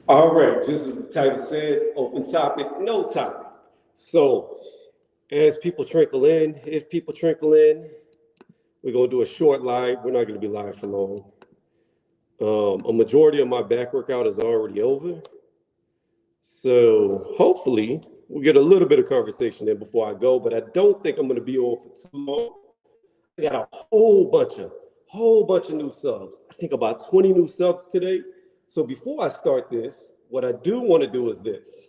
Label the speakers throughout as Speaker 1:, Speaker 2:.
Speaker 1: All right, just as the title said, open topic, no topic. So, as people trickle in, if people trickle in, we're going to do a short live. We're not going to be live for long. A majority of my back workout is already over. So, hopefully, we'll get a little bit of conversation in before I go, but I don't think I'm going to be on for too long. I got a whole bunch of new subs. I think about 20 new subs today. So before I start this, what I do want to do is this.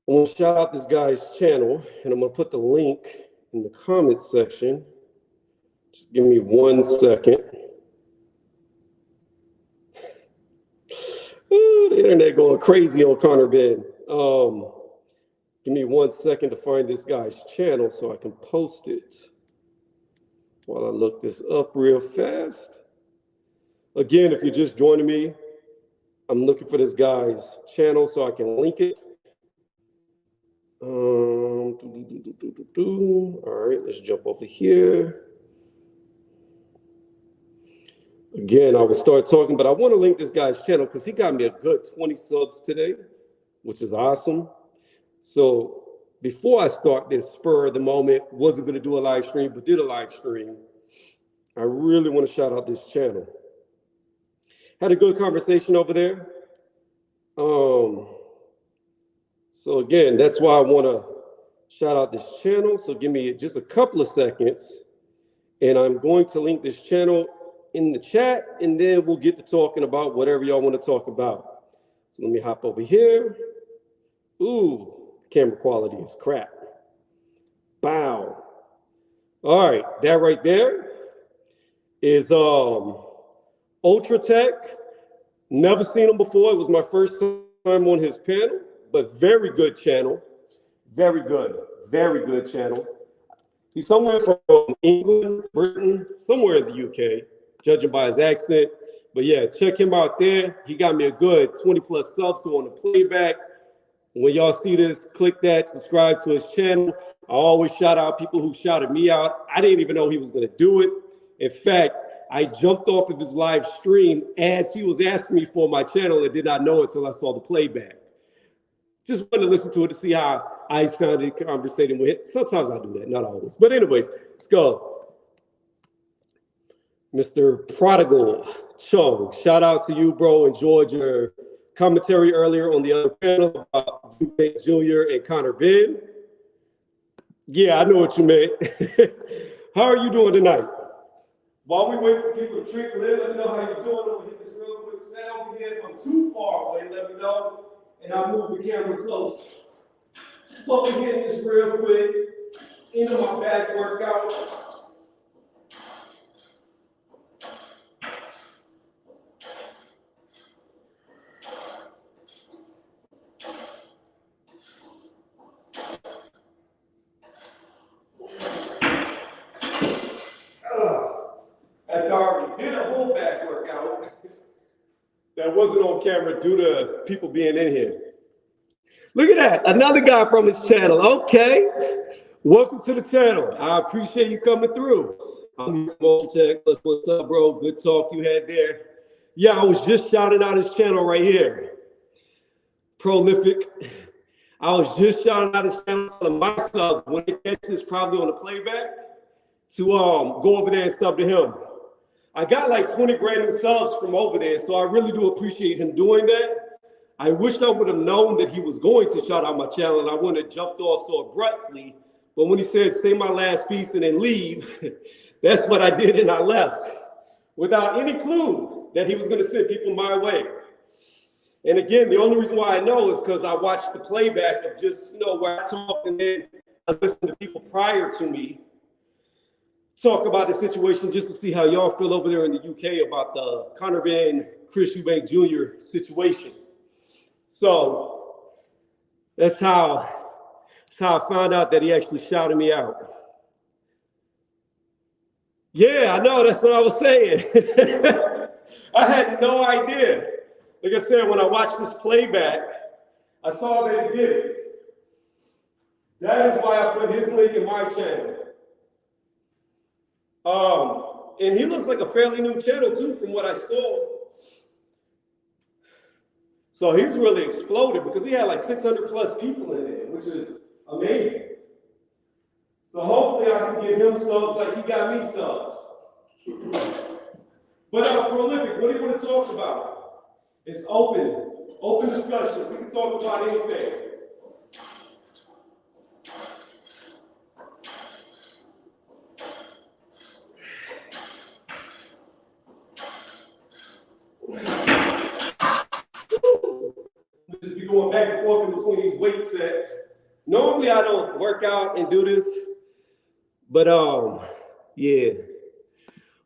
Speaker 1: I want to shout out this guy's channel, and I'm going to put the link in the comments section. Just give me 1 second. Ooh, the internet going crazy on Connor Ben. Give me 1 second to find this guy's channel so I can post it while I look this up real fast. Again, if you're just joining me, I'm looking for this guy's channel so I can link it. All right, let's jump over here. Again, I will start talking, but I want to link this guy's channel because he got me a good 20 subs today, which is awesome. So before I start this spur of the moment, wasn't going to do a live stream, but did a live stream. I really want to shout out this channel. Had a good conversation over there. So again, that's why I want to shout out this channel. So give me just a couple of seconds, and I'm going to link this channel in the chat, and then we'll get to talking about whatever y'all want to talk about. So let me hop over here. Ooh, camera quality is crap. Bow. All right, that right there is Ultra Tech. Never seen him before. It was my first time on his panel, but very good channel. Very good channel. He's somewhere from England, Britain, somewhere in the UK, judging by his accent. But yeah, check him out there. He got me a good 20 plus subs on the playback. When y'all see this, click that, subscribe to his channel. I always shout out people who shouted me out. I didn't even know he was going to do it. In fact, I jumped off of his live stream as he was asking me for my channel and did not know it until I saw the playback. Just wanted to listen to it to see how I sounded conversating with it. Sometimes I do that, not always. But anyways, let's go. Mr. Prodigal Chung, shout out to you, bro. Enjoyed your commentary earlier on the other panel about Eubank Jr. and Connor Ben. Yeah, I know what you meant. How are you doing tonight? While we wait for people to trickle in, let me know how you're doing. I'm gonna hit this real quick sound here. If I'm too far away, let me know. And I'll move the camera close. But we're hitting this real quick into my back workout. After I already did a whole back workout that wasn't on camera due to people being in here. Look at that, another guy from his channel. Okay, welcome to the channel. I appreciate you coming through. I'm here from Ultra Tech. What's up, bro? Good talk you had there. Yeah, I was just shouting out his channel right here. Prolific. I was just shouting out his channel to myself when they catch this probably on the playback to go over there and sub to him. I got like 20 brand new subs from over there, so I really do appreciate him doing that. I wish I would have known that he was going to shout out my channel and I wouldn't have jumped off so abruptly. But when he said, say my last piece and then leave, that's what I did and I left without any clue that he was going to send people my way. And again, the only reason why I know is because I watched the playback of just, where I talk and then I listen to people prior to me talk about the situation just to see how y'all feel over there in the UK about the Connor Ben, Chris Eubank Jr. situation. So that's how I found out that he actually shouted me out. Yeah, I know, that's what I was saying. I had no idea. Like I said, when I watched this playback, I saw that he did it. That is why I put his link in my channel. And he looks like a fairly new channel too, from what I saw. So he's really exploded because he had like 600 plus people in there, which is amazing. So hopefully I can give him subs like he got me subs. But Prolific, what do you want to talk about? It's open discussion. We can talk about anything. Just be going back and forth in between these weight sets. Normally I don't work out and do this, but yeah.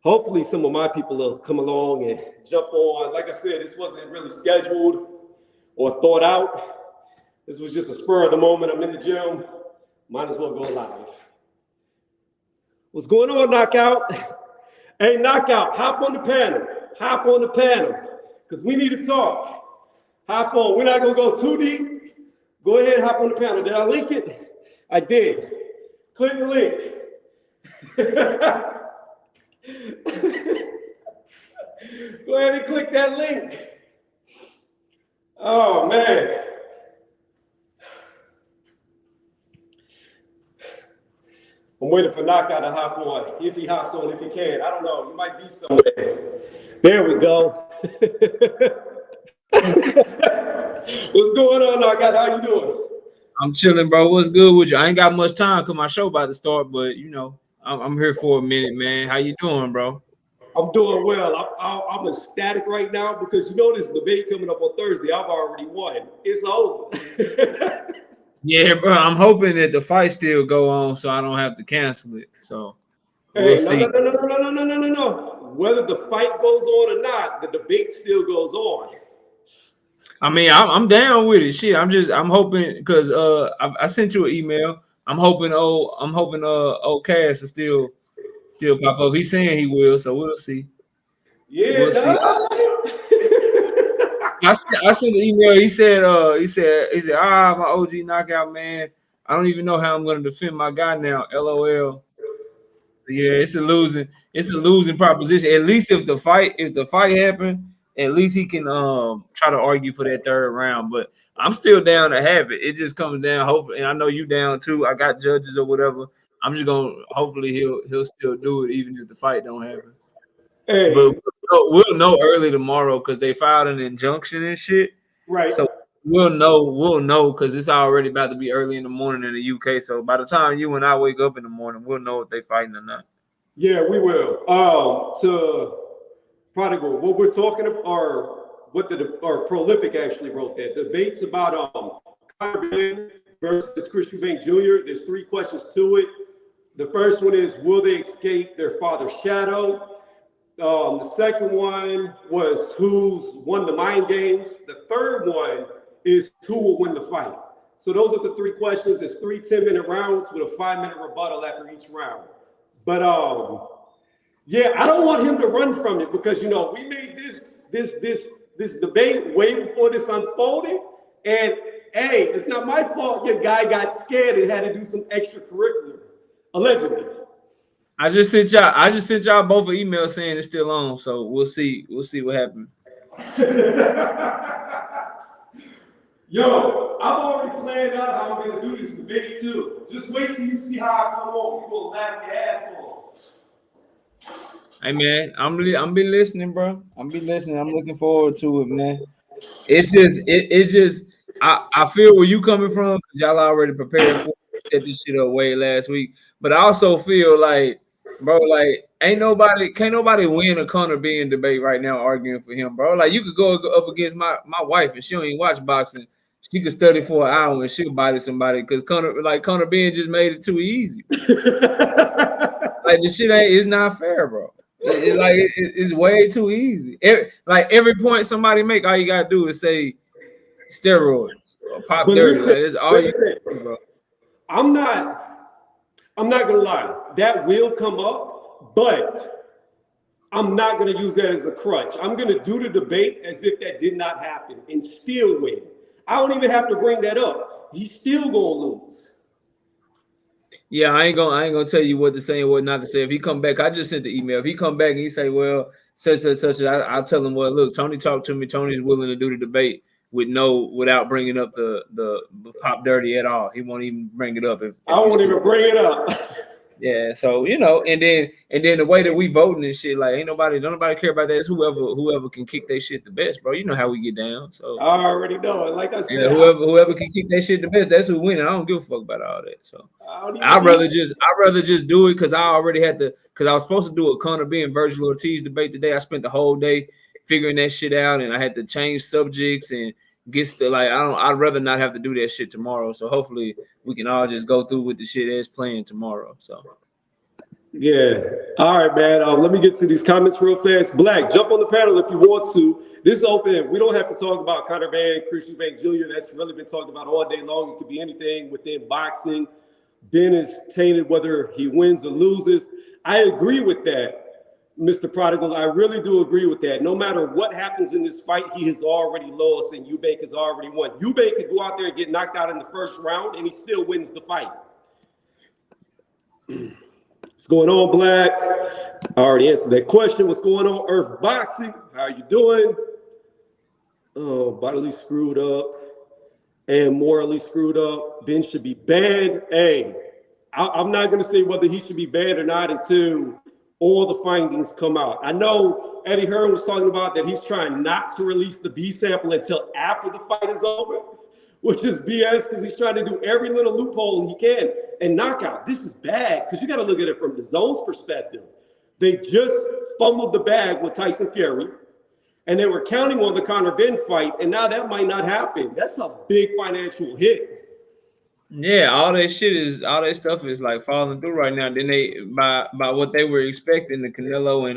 Speaker 1: Hopefully some of my people will come along and jump on. Like I said, this wasn't really scheduled or thought out. This was just a spur of the moment. I'm in the gym. Might as well go live. What's going on, Knockout? Hey, Knockout, hop on the panel. Hop on the panel, because we need to talk. Hop on. We're not going to go too deep. Go ahead and hop on the panel. Did I link it? I did. Click the link. Go ahead and click that link. Oh, man. I'm waiting for Knockout to hop on. If he hops on, if he can. I don't know. He might be somewhere. There we go. What's going on, Knockout? How you doing?
Speaker 2: I'm chilling, bro. What's good with you? I ain't got much time because my show about to start, but you know, I'm here for a minute, man. How you doing, bro?
Speaker 1: I'm doing well. I'm ecstatic right now because you know this debate coming up on Thursday. I've already won. It's over.
Speaker 2: Yeah, bro. I'm hoping that the fight still go on, so I don't have to cancel it. So we'll see.
Speaker 1: No. Whether the fight goes on or not, the debate still goes on.
Speaker 2: I mean, I'm down with it. Shit, I'm hoping because I sent you an email. I'm hoping Cass will still pop up. He's saying he will, so we'll see.
Speaker 1: Yeah,
Speaker 2: we'll see. I sent the email. He said, my OG knockout, man. I don't even know how I'm gonna defend my guy now. LOL. Yeah, it's a losing proposition. At least if the fight happened, at least he can try to argue for that third round. But I'm still down to have it. It just comes down, hopefully, and I know you down too. I got judges or whatever. I'm just gonna hopefully he'll still do it even if the fight don't happen.
Speaker 1: Hey.
Speaker 2: But we'll know early tomorrow because they filed an injunction and shit.
Speaker 1: Right.
Speaker 2: So we'll know because it's already about to be early in the morning in the UK. So by the time you and I wake up in the morning, we'll know if they fighting or not.
Speaker 1: Yeah, we will. To Prodigal, what we're talking about, or what Prolific actually wrote that debates about Conor Benn versus Chris Eubank Jr. There's 3 questions to it. The first one is, will they escape their father's shadow? The second one was who's won the mind games. The third one is who will win the fight. So those are the 3 questions. It's 3 10-minute rounds with a 5-minute rebuttal after each round. But yeah, I don't want him to run from it because we made this debate way before this unfolded. And hey, it's not my fault your guy got scared and had to do some extracurricular, allegedly.
Speaker 2: I just sent y'all both an email saying it's still on, so we'll see what happens.
Speaker 1: Yo, I've already planned out how I'm gonna do this debate too. Just wait till you see how I come on. You're gonna laugh your ass off.
Speaker 2: Hey man, I'm be listening, bro. I'm looking forward to it, man. It's just I feel where you coming from because y'all already prepared for it, set this shit up way last week. But I also feel like, bro, like can't nobody win a Conor Benn debate right now arguing for him, bro. Like you could go up against my wife and she don't even watch boxing. She could study for an hour and she'll body somebody because Conor Benn just made it too easy. Like the shit it's not fair, bro. It's way too easy. Every point somebody make, all you gotta do is say steroids or pop 30. That's all you do, bro.
Speaker 1: I'm not gonna lie, that will come up, but I'm not gonna use that as a crutch. I'm gonna do the debate as if that did not happen and still win. I don't even have to bring that up. He's still gonna lose.
Speaker 2: Yeah, I ain't gonna tell you what to say and what not to say. If he come back, I just sent the email. If he come back and he say, well, such, I'll tell him, well, look, Tony talked to me. Tony's willing to do the debate. without bringing up the Pop Dirty at all. He won't even bring it up. If
Speaker 1: I won't even bring it up.
Speaker 2: Yeah, so and then the way that we voting and shit, like don't nobody care about that. It's whoever can kick their shit the best, bro. You know how we get down. So
Speaker 1: I already know it. Like I said,
Speaker 2: whoever can kick their shit the best, that's who winning. I don't give a fuck about all that. So I'd rather just do it because I already had because I was supposed to do a Conor Ben Virgil Ortiz debate today. I spent the whole day figuring that shit out, and I had to change subjects and gets to I'd rather not have to do that shit tomorrow. So hopefully we can all just go through with the shit as playing tomorrow. So
Speaker 1: yeah. All right, man. Let me get to these comments real fast. Black, jump on the panel if you want to. This is open. We don't have to talk about Conor Ben, Chris Eubank Jr. That's really been talked about all day long. It could be anything within boxing. Ben is tainted whether he wins or loses. I agree with that, Mr. Prodigal. I really do agree with that. No matter what happens in this fight, he has already lost and Eubank has already won. Eubank could go out there and get knocked out in the first round and he still wins the fight. What's going on, Black? I already answered that question. What's going on, Earth Boxing? How are you doing? Oh, bodily screwed up and morally screwed up. Ben should be banned. Hey, I'm not going to say whether he should be banned or not until all the findings come out. I know Eddie Hearn was talking about that he's trying not to release the B sample until after the fight is over, which is BS because he's trying to do every little loophole he can. And knockout, this is bad because you got to look at it from the zone's perspective. They just fumbled the bag with Tyson Fury, and they were counting on the Conor Ben fight, and now that might not happen. That's a big financial hit.
Speaker 2: Yeah, all that stuff is like falling through right now. Then they by what they were expecting, the Canelo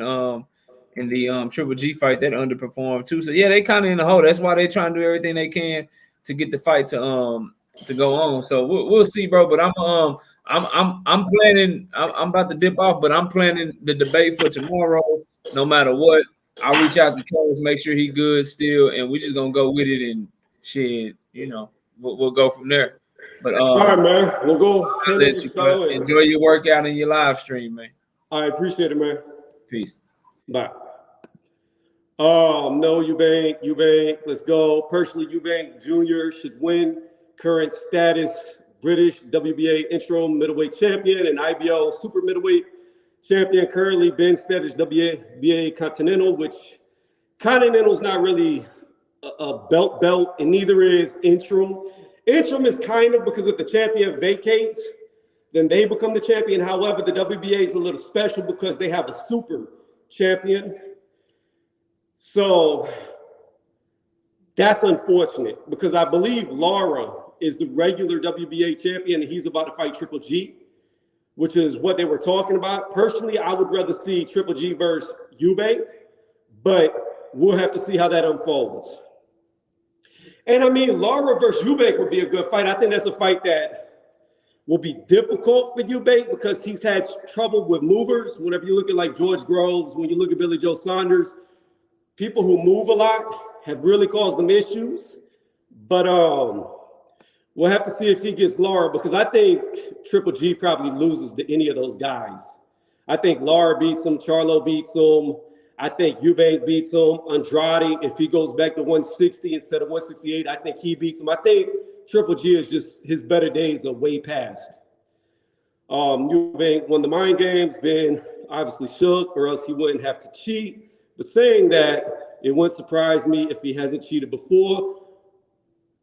Speaker 2: and the Triple G fight that underperformed too. So yeah, they kind of in the hole. That's why they trying to do everything they can to get the fight to go on. So we'll see, bro. But I'm planning. I'm about to dip off, but I'm planning the debate for tomorrow. No matter what, I'll reach out to Carlos, make sure he good still, and we just gonna go with it and shit. We'll go from there. But
Speaker 1: all right, man. We'll go.
Speaker 2: Let you enjoy your workout and your live stream, man.
Speaker 1: I appreciate it, man.
Speaker 2: Peace.
Speaker 1: Bye. No, Eubank. Let's go. Personally, Eubank Jr. should win. Current status: British WBA interim middleweight champion and IBO super middleweight champion. Currently, Ben status WBA Continental, which Continental is not really a belt, and neither is interim. Interim is kind of because if the champion vacates, then they become the champion. However, the WBA is a little special because they have a super champion. So that's unfortunate because I believe Lara is the regular WBA champion and he's about to fight Triple G, which is what they were talking about. Personally, I would rather see Triple G versus Eubank, but we'll have to see how that unfolds. And I mean, Lara versus Eubank would be a good fight. I think that's a fight that will be difficult for Eubank because he's had trouble with movers. Whenever you look at like George Groves, when you look at Billy Joe Saunders, people who move a lot have really caused them issues. But we'll have to see if he gets Lara because I think Triple G probably loses to any of those guys. I think Lara beats him, Charlo beats him. I think Eubank beats him. Andrade, if he goes back to 160 instead of 168, I think he beats him. I think Triple G is just his better days are way past. Eubank won the mind games, been obviously shook, or else he wouldn't have to cheat. But saying that, it wouldn't surprise me if he hasn't cheated before.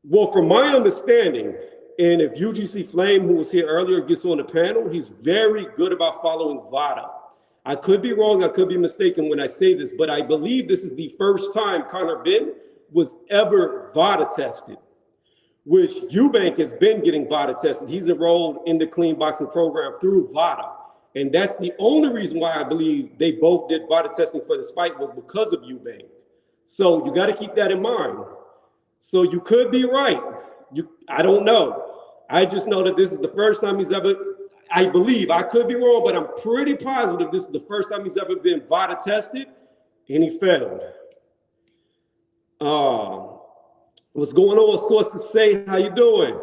Speaker 1: Well, from my understanding, and if UGC Flame, who was here earlier, gets on the panel, he's very good about following VADA. I could be wrong, I could be mistaken when I say this, but I believe this is the first time Conor Ben was ever VADA tested, which Eubank has been getting VADA tested. He's enrolled in the clean boxing program through VADA. And that's the only reason why I believe they both did VADA testing for this fight was because of Eubank. So you got to keep that in mind. So you could be right. I don't know. I just know that this is the first time he's ever, I believe, I could be wrong, but I'm pretty positive this is the first time he's ever been VADA tested, and he failed. What's going on? Sources say, how you doing?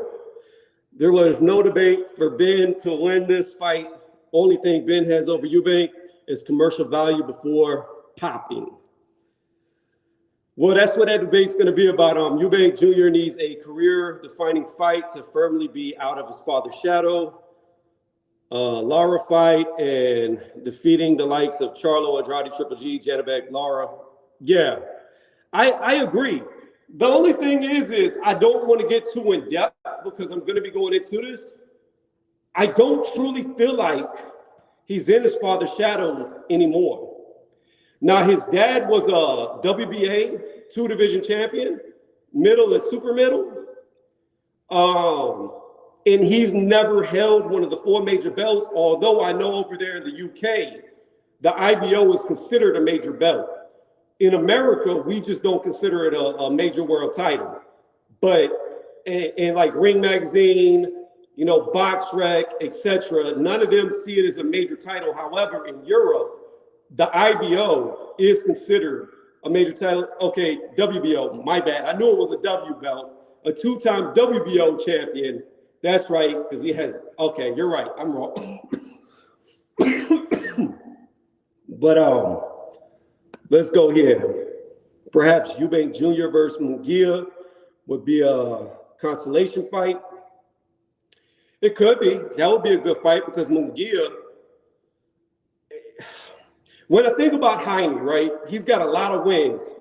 Speaker 1: There was no debate for Ben to win this fight. Only thing Ben has over Eubank is commercial value before popping. Well, that's what that debate's going to be about. Eubank Jr. needs a career-defining fight to firmly be out of his father's shadow. Lara fight and defeating the likes of Charlo, Andrade, Triple G, Janabek, Lara. Yeah, I agree. The only thing is I don't want to get too in depth because I'm going to be going into this. I don't truly feel like he's in his father's shadow anymore. Now, his dad was a WBA 2-division champion, middle and super middle. And he's never held one of the 4 major belts, although I know over there in the UK, the IBO is considered a major belt. In America, we just don't consider it a major world title. But in like Ring Magazine, you know, BoxRec, etc., none of them see it as a major title. However, in Europe, the IBO is considered a major title. Okay, WBO, my bad. I knew it was a W belt, a 2-time WBO champion. That's right, because he has, okay, you're right, I'm wrong. But let's go here. Perhaps Eubank Jr. versus Munguia would be a consolation fight. It could be. That would be a good fight because Munguia, when I think about Jaime, right, he's got a lot of wins,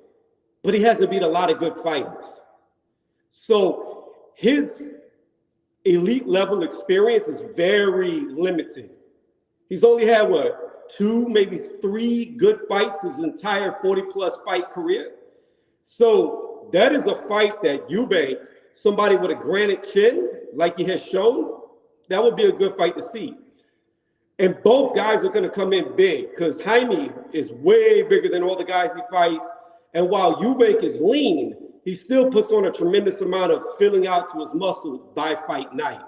Speaker 1: but he hasn't beat a lot of good fighters. So his elite level experience is very limited. He's only had, 2, maybe 3 good fights his entire 40-plus fight career. So that is a fight that Eubank, somebody with a granite chin, like he has shown, that would be a good fight to see. And both guys are going to come in big because Jaime is way bigger than all the guys he fights. And while Eubank is lean, he still puts on a tremendous amount of filling out to his muscle by fight night.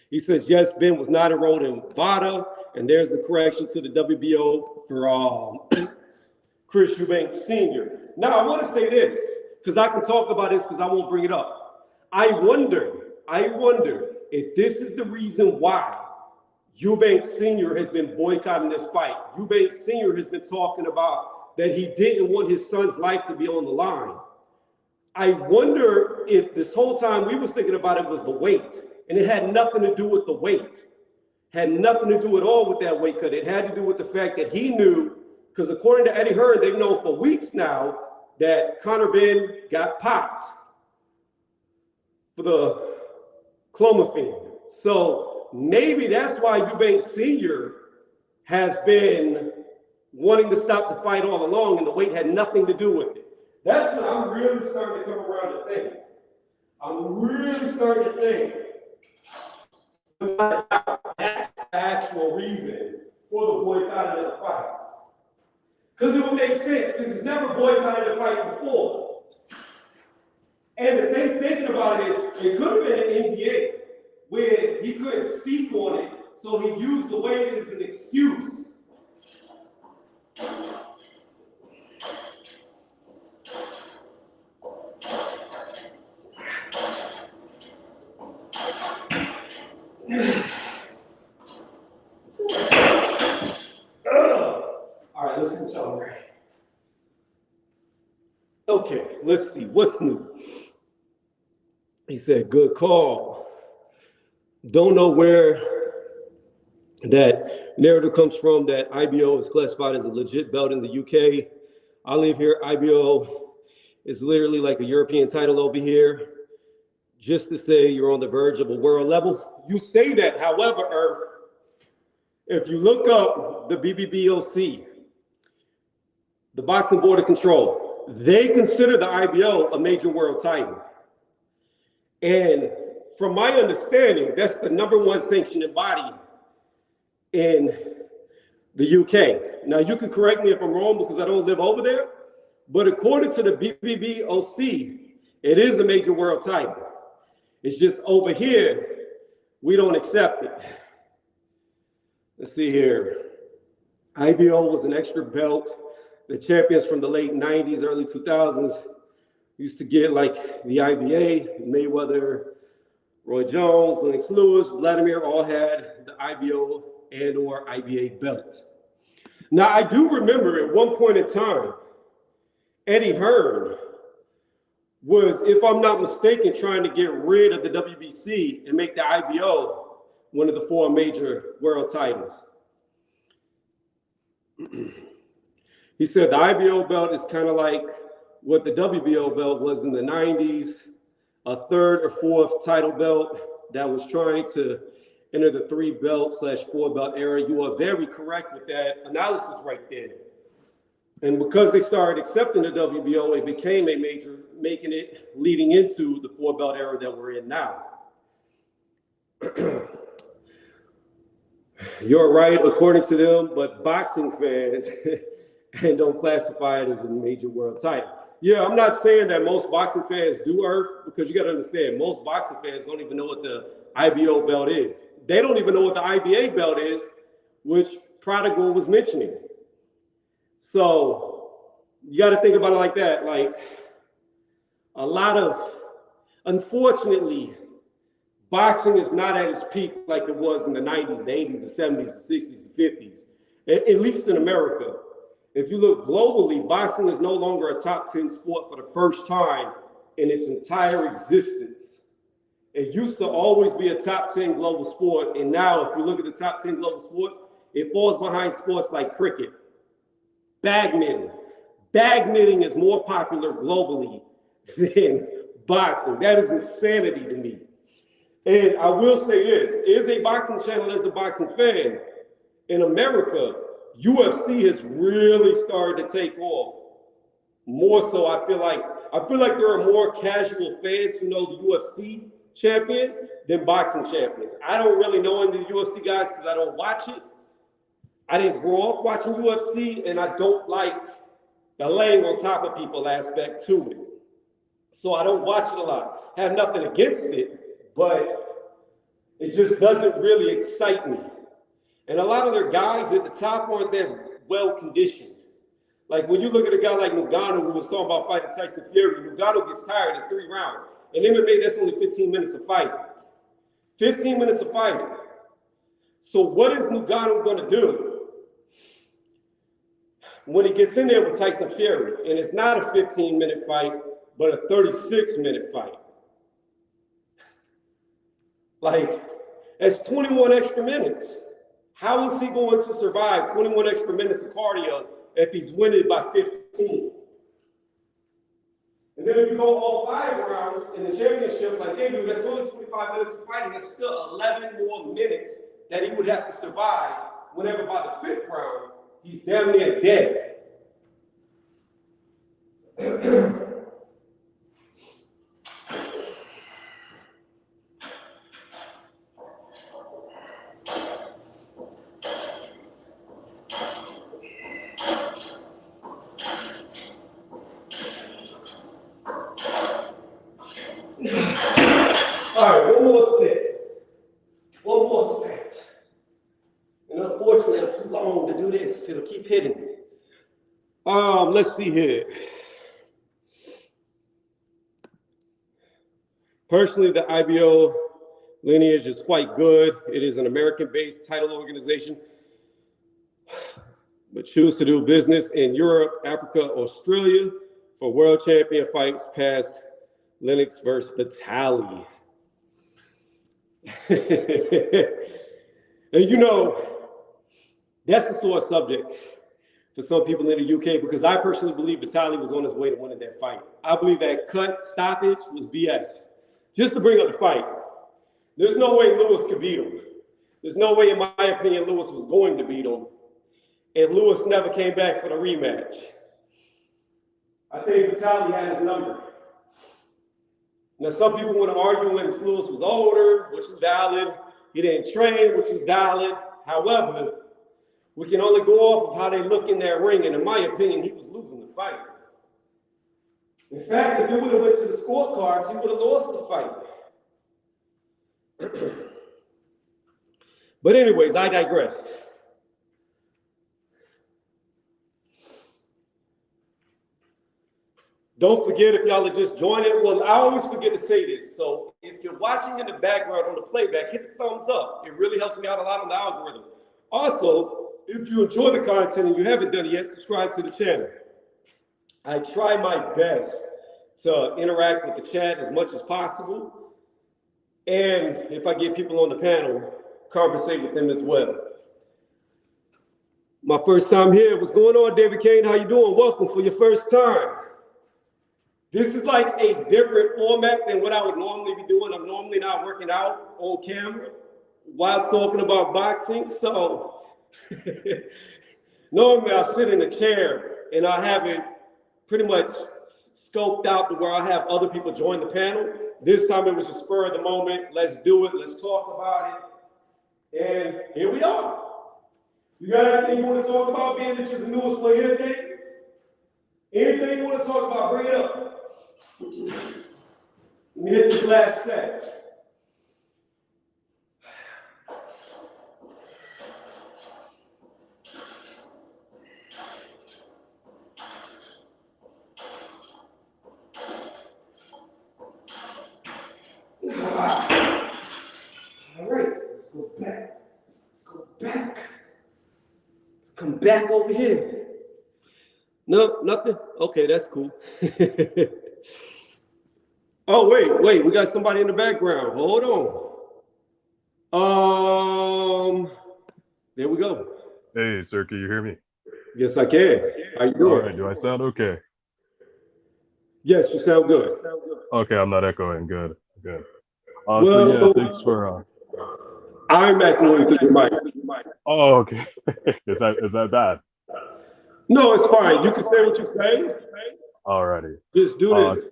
Speaker 1: He says, yes, Ben was not enrolled in VADA, and there's the correction to the WBO for Chris Eubank Sr. Now, I want to say this, because I can talk about this because I won't bring it up. I wonder if this is the reason why Eubank Sr. has been boycotting this fight. Eubank Sr. has been talking about that he didn't want his son's life to be on the line. I wonder if this whole time we was thinking about it was the weight, and it had nothing to do with the weight. Had nothing to do at all with that weight cut. It had to do with the fact that he knew, because according to Eddie Hearn, they've known for weeks now that Conor Benn got popped for the clomiphene. So maybe that's why Eubank Sr. has been wanting to stop the fight all along, and the weight had nothing to do with it. That's what I'm really starting to come around to think. I'm really starting to think that's the actual reason for the boycotting of the fight. Because it would make sense, because he's never boycotted a fight before. And the thing thinking about it is, it could have been an NDA where he couldn't speak on it, so he used the weight as an excuse. All right, let's switch over. Okay, let's see what's new. He said, good call. Don't know where that narrative comes from that IBO is classified as a legit belt in the UK. I live here. IBO is literally like a European title over here. Just to say you're on the verge of a world level. You say that, however, Earth, if you look up the BBBOC, the Boxing Board of Control, they consider the IBO a major world title. And from my understanding, that's the #1 sanctioning body in the UK. Now, you can correct me if I'm wrong because I don't live over there, but according to the BBBOC, it is a major world title. It's just over here, we don't accept it. Let's see here. IBO was an extra belt. The champions from the late 90s, early 2000s used to get like the IBA, Mayweather, Roy Jones, Lennox Lewis, Vladimir all had the IBO and or IBA belt. Now, I do remember at one point in time, Eddie Hearn was, if I'm not mistaken, trying to get rid of the WBC and make the IBO one of the 4 major world titles. He said the IBO belt is kind of like what the WBO belt was in the 90s, a 3rd or 4th title belt that was trying to enter the 3-belt/4 belt era. You are very correct with that analysis right there. And because they started accepting the WBO, it became a major, making it leading into the 4-belt era that we're in now. You're right, according to them, but boxing fans and don't classify it as a major world title. Yeah, I'm not saying that most boxing fans do, Earth, because you got to understand, most boxing fans don't even know what the IBO belt is. They don't even know what the IBA belt is, which Prodigal was mentioning. So you got to think about it like that. Like a lot of, unfortunately, boxing is not at its peak like it was in the 90s, the 80s, the 70s, the 60s, the 50s, at least in America. If you look globally, boxing is no longer a top 10 sport for the first time in its entire existence. It used to always be a top 10 global sport. And now if you look at the top 10 global sports, it falls behind sports like cricket, badminton. Badminton is more popular globally than boxing. That is insanity to me. And I will say this, as a boxing channel, as a boxing fan, in America, UFC has really started to take off. More so, I feel like there are more casual fans who know the UFC champions than boxing champions. I don't really know any of the UFC guys because I don't watch it. I didn't grow up watching UFC, and I don't like the laying on top of people aspect to it. So I don't watch it a lot. I have nothing against it, but it just doesn't really excite me. And a lot of their guys at the top aren't that well conditioned. Like when you look at a guy like Ngannou, who was talking about fighting Tyson Fury, Ngannou gets tired in 3 rounds. In MMA, that's only 15 minutes of fighting. 15 minutes of fighting. So what is Ngannou going to do when he gets in there with Tyson Fury? And it's not a 15-minute fight, but a 36-minute fight. Like, that's 21 extra minutes. How is he going to survive 21 extra minutes of cardio if he's winning by 15? And then if you go all 5 rounds in the championship like they do, that's only 25 minutes of fighting. That's still 11 more minutes that he would have to survive whenever by the 5th round, he's damn near dead. All right, one more set. One more set. And unfortunately, I'm too long to do this. It'll keep hitting me. Let's see here. Personally, the IBO lineage is quite good. It is an American-based title organization, but choose to do business in Europe, Africa, Australia for world champion fights past Lennox versus Vitali. And you know, that's a sore subject for some people in the UK because I personally believe Vitali was on his way to winning that fight. I believe that cut stoppage was BS. Just to bring up the fight, there's no way Lewis could beat him. There's no way, in my opinion, Lewis was going to beat him. And Lewis never came back for the rematch. I think Vitali had his number. Now, some people want to argue Lennox Lewis was older, which is valid. He didn't train, which is valid. However, we can only go off of how they look in that ring. And in my opinion, he was losing the fight. In fact, if he would have went to the scorecards, he would have lost the fight. But anyways, I digressed. Don't forget, if y'all are just joining, well, I always forget to say this. So if you're watching in the background on the playback, hit the thumbs up. It really helps me out a lot on the algorithm. Also, if you enjoy the content and you haven't done it yet, subscribe to the channel. I try my best to interact with the chat as much as possible. And if I get people on the panel, conversate with them as well. My first time here. What's going on, David Kane? How you doing? Welcome for your first time. This is like a different format than what I would normally be doing. I'm normally not working out on camera while talking about boxing. So normally I sit in a chair and I have it pretty much scoped out to where I have other people join the panel. This time it was just spur of the moment. Let's do it. Let's talk about it. And here we are. You got anything you want to talk about, being that you're the newest player here today? Anything you want to talk about, bring it up. Let me hit this last set. All right, let's go back. Let's go back. Let's come back over here. No, nothing? Okay, that's cool. Oh, wait, we got somebody in the background. Hold on. There we go.
Speaker 3: Hey, sir, can you hear me?
Speaker 1: Yes, I can. How you doing?
Speaker 3: All right, do I sound okay?
Speaker 1: Yes, you sound good.
Speaker 3: Okay, I'm not echoing. Good.
Speaker 1: Well,
Speaker 3: so yeah, thanks for.
Speaker 1: I'm echoing through your mic.
Speaker 3: Oh, okay. is that bad?
Speaker 1: No, it's fine. You can say what you say.
Speaker 3: Alrighty.
Speaker 1: Just do this.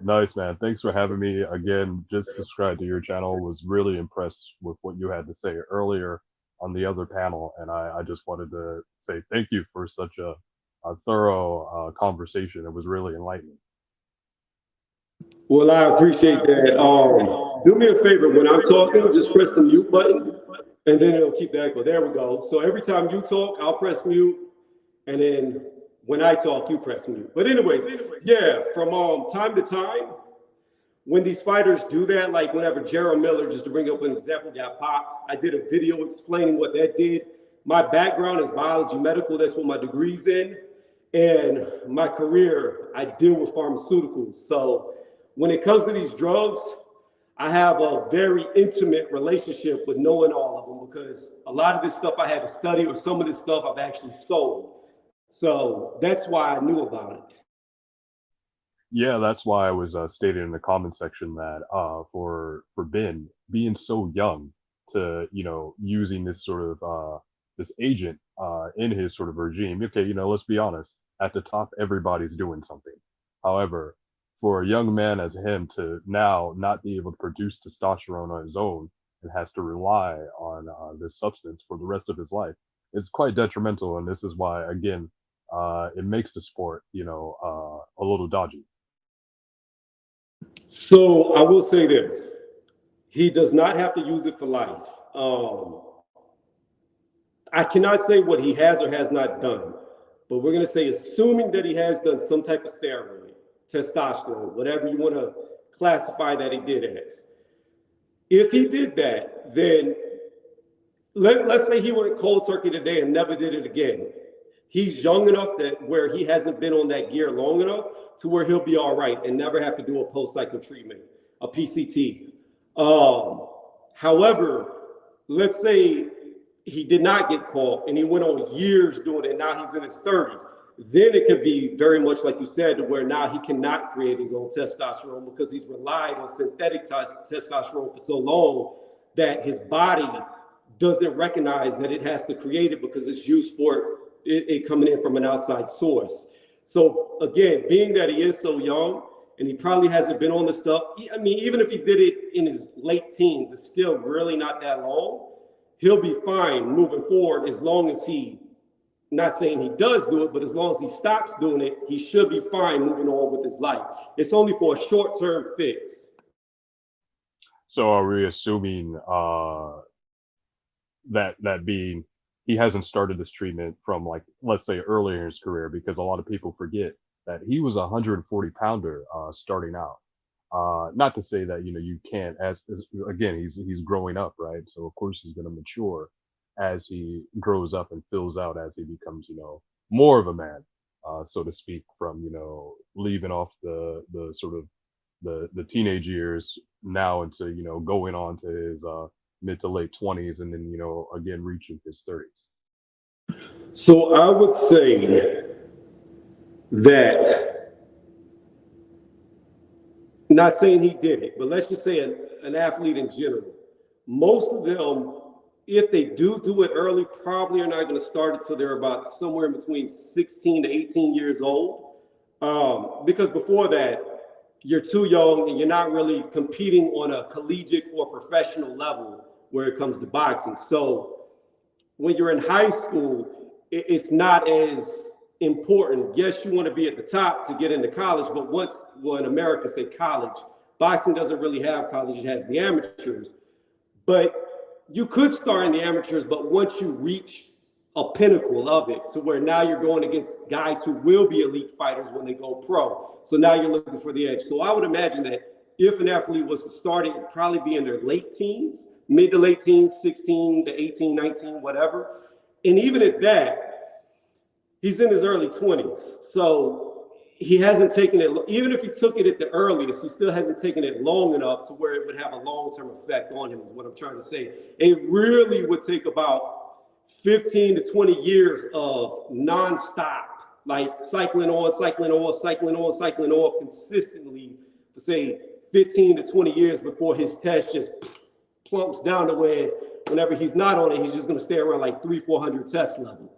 Speaker 3: Nice, man. Thanks for having me again. Just subscribed to your channel. Was really impressed with what you had to say earlier on the other panel, and I just wanted to say thank you for such a thorough conversation. It was really enlightening.
Speaker 1: Well, I appreciate that. Do me a favor, when I'm talking, just press the mute button, and then it'll keep the echo. There we go. So every time you talk, I'll press mute, and then when I talk, you press mute. But anyways, yeah, from time to time, when these fighters do that, like whenever Jarrell Miller, just to bring up an example, got popped, I did a video explaining what that did. My background is biology medical. That's what my degree's in. And my career, I deal with pharmaceuticals. So when it comes to these drugs, I have a very intimate relationship with knowing all of them, because a lot of this stuff I had to study, or some of this stuff I've actually sold. So that's why I knew about it.
Speaker 3: Yeah, that's why I was stating in the comment section that for Ben being so young to using this sort of this agent in his sort of regime. Okay, let's be honest. At the top, everybody's doing something. However, for a young man as him to now not be able to produce testosterone on his own and has to rely on this substance for the rest of his life, it's quite detrimental. And this is why, again, it makes the sport, a little dodgy.
Speaker 1: So I will say this: he does not have to use it for life. I cannot say what he has or has not done, but we're going to say, assuming that he has done some type of steroid, testosterone, whatever you want to classify that he did as. If he did that, then let's say he went cold turkey today and never did it again. He's young enough that where he hasn't been on that gear long enough to where he'll be all right and never have to do a post-cycle treatment, a PCT. However, let's say he did not get caught and he went on years doing it, and now he's in his 30s. Then it could be very much like you said, to where now he cannot create his own testosterone because he's relied on synthetic testosterone for so long that his body doesn't recognize that it has to create it because it's used for it coming in from an outside source. So again, being that he is so young and he probably hasn't been on the stuff, I mean, even if he did it in his late teens, it's still really not that long. He'll be fine moving forward as long as he, not saying he does do it, but as long as he stops doing it, he should be fine moving on with his life. It's only for a short-term fix.
Speaker 3: So are we assuming that being he hasn't started this treatment from, like, let's say earlier in his career, because a lot of people forget that he was a 140 pounder starting out. Not to say that you can't, as again, he's growing up, right? So of course he's going to mature as he grows up and fills out as he becomes more of a man. so to speak, from leaving off the sort of the teenage years now into going on to his mid to late 20s, and then again reaching his 30s.
Speaker 1: So I would say that, not saying he did it, but let's just say an athlete in general, most of them, if they do it early, probably are not going to start it till they're about somewhere in between 16 to 18 years old. Because before that, you're too young and you're not really competing on a collegiate or professional level where it comes to boxing. So when you're in high school, it's not as important. Yes, you want to be at the top to get into college, but well, in America, say college, boxing doesn't really have college, it has the amateurs. But you could start in the amateurs, but once you reach a pinnacle of it to where now you're going against guys who will be elite fighters when they go pro. So now you're looking for the edge. So I would imagine that if an athlete was to start, it would probably be in their late teens, mid to late teens, 16 to 18, 19, whatever. And even at that, he's in his early 20s. So he hasn't taken it, even if he took it at the earliest, he still hasn't taken it long enough to where it would have a long-term effect on him, is what I'm trying to say. It really would take about 15 to 20 years of nonstop, like cycling on, cycling off, cycling on, cycling off consistently for say 15 to 20 years before his test just plumps down to where whenever he's not on it, he's just going to stay around like 300-400 test level.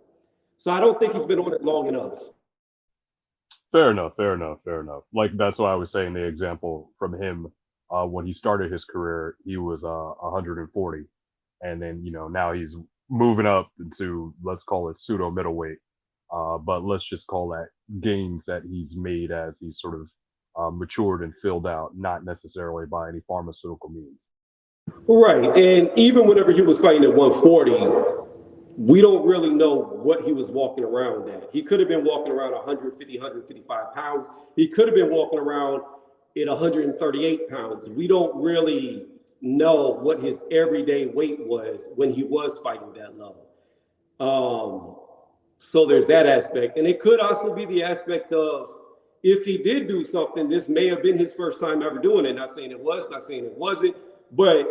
Speaker 1: So I don't think he's been on it long enough.
Speaker 3: Fair enough. Like, that's why I was saying the example from him, when he started his career, he was 140, and then now he's moving up into, let's call it pseudo middleweight, but let's just call that gains that he's made as he's sort of matured and filled out, not necessarily by any pharmaceutical means.
Speaker 1: Right, and even whenever he was fighting at 140, we don't really know what he was walking around at. He could have been walking around 150, 155 pounds. He could have been walking around at 138 pounds. We don't really know what his everyday weight was when he was fighting that level. So there's that aspect. And it could also be the aspect of, if he did do something, this may have been his first time ever doing it. Not saying it was, not saying it wasn't, but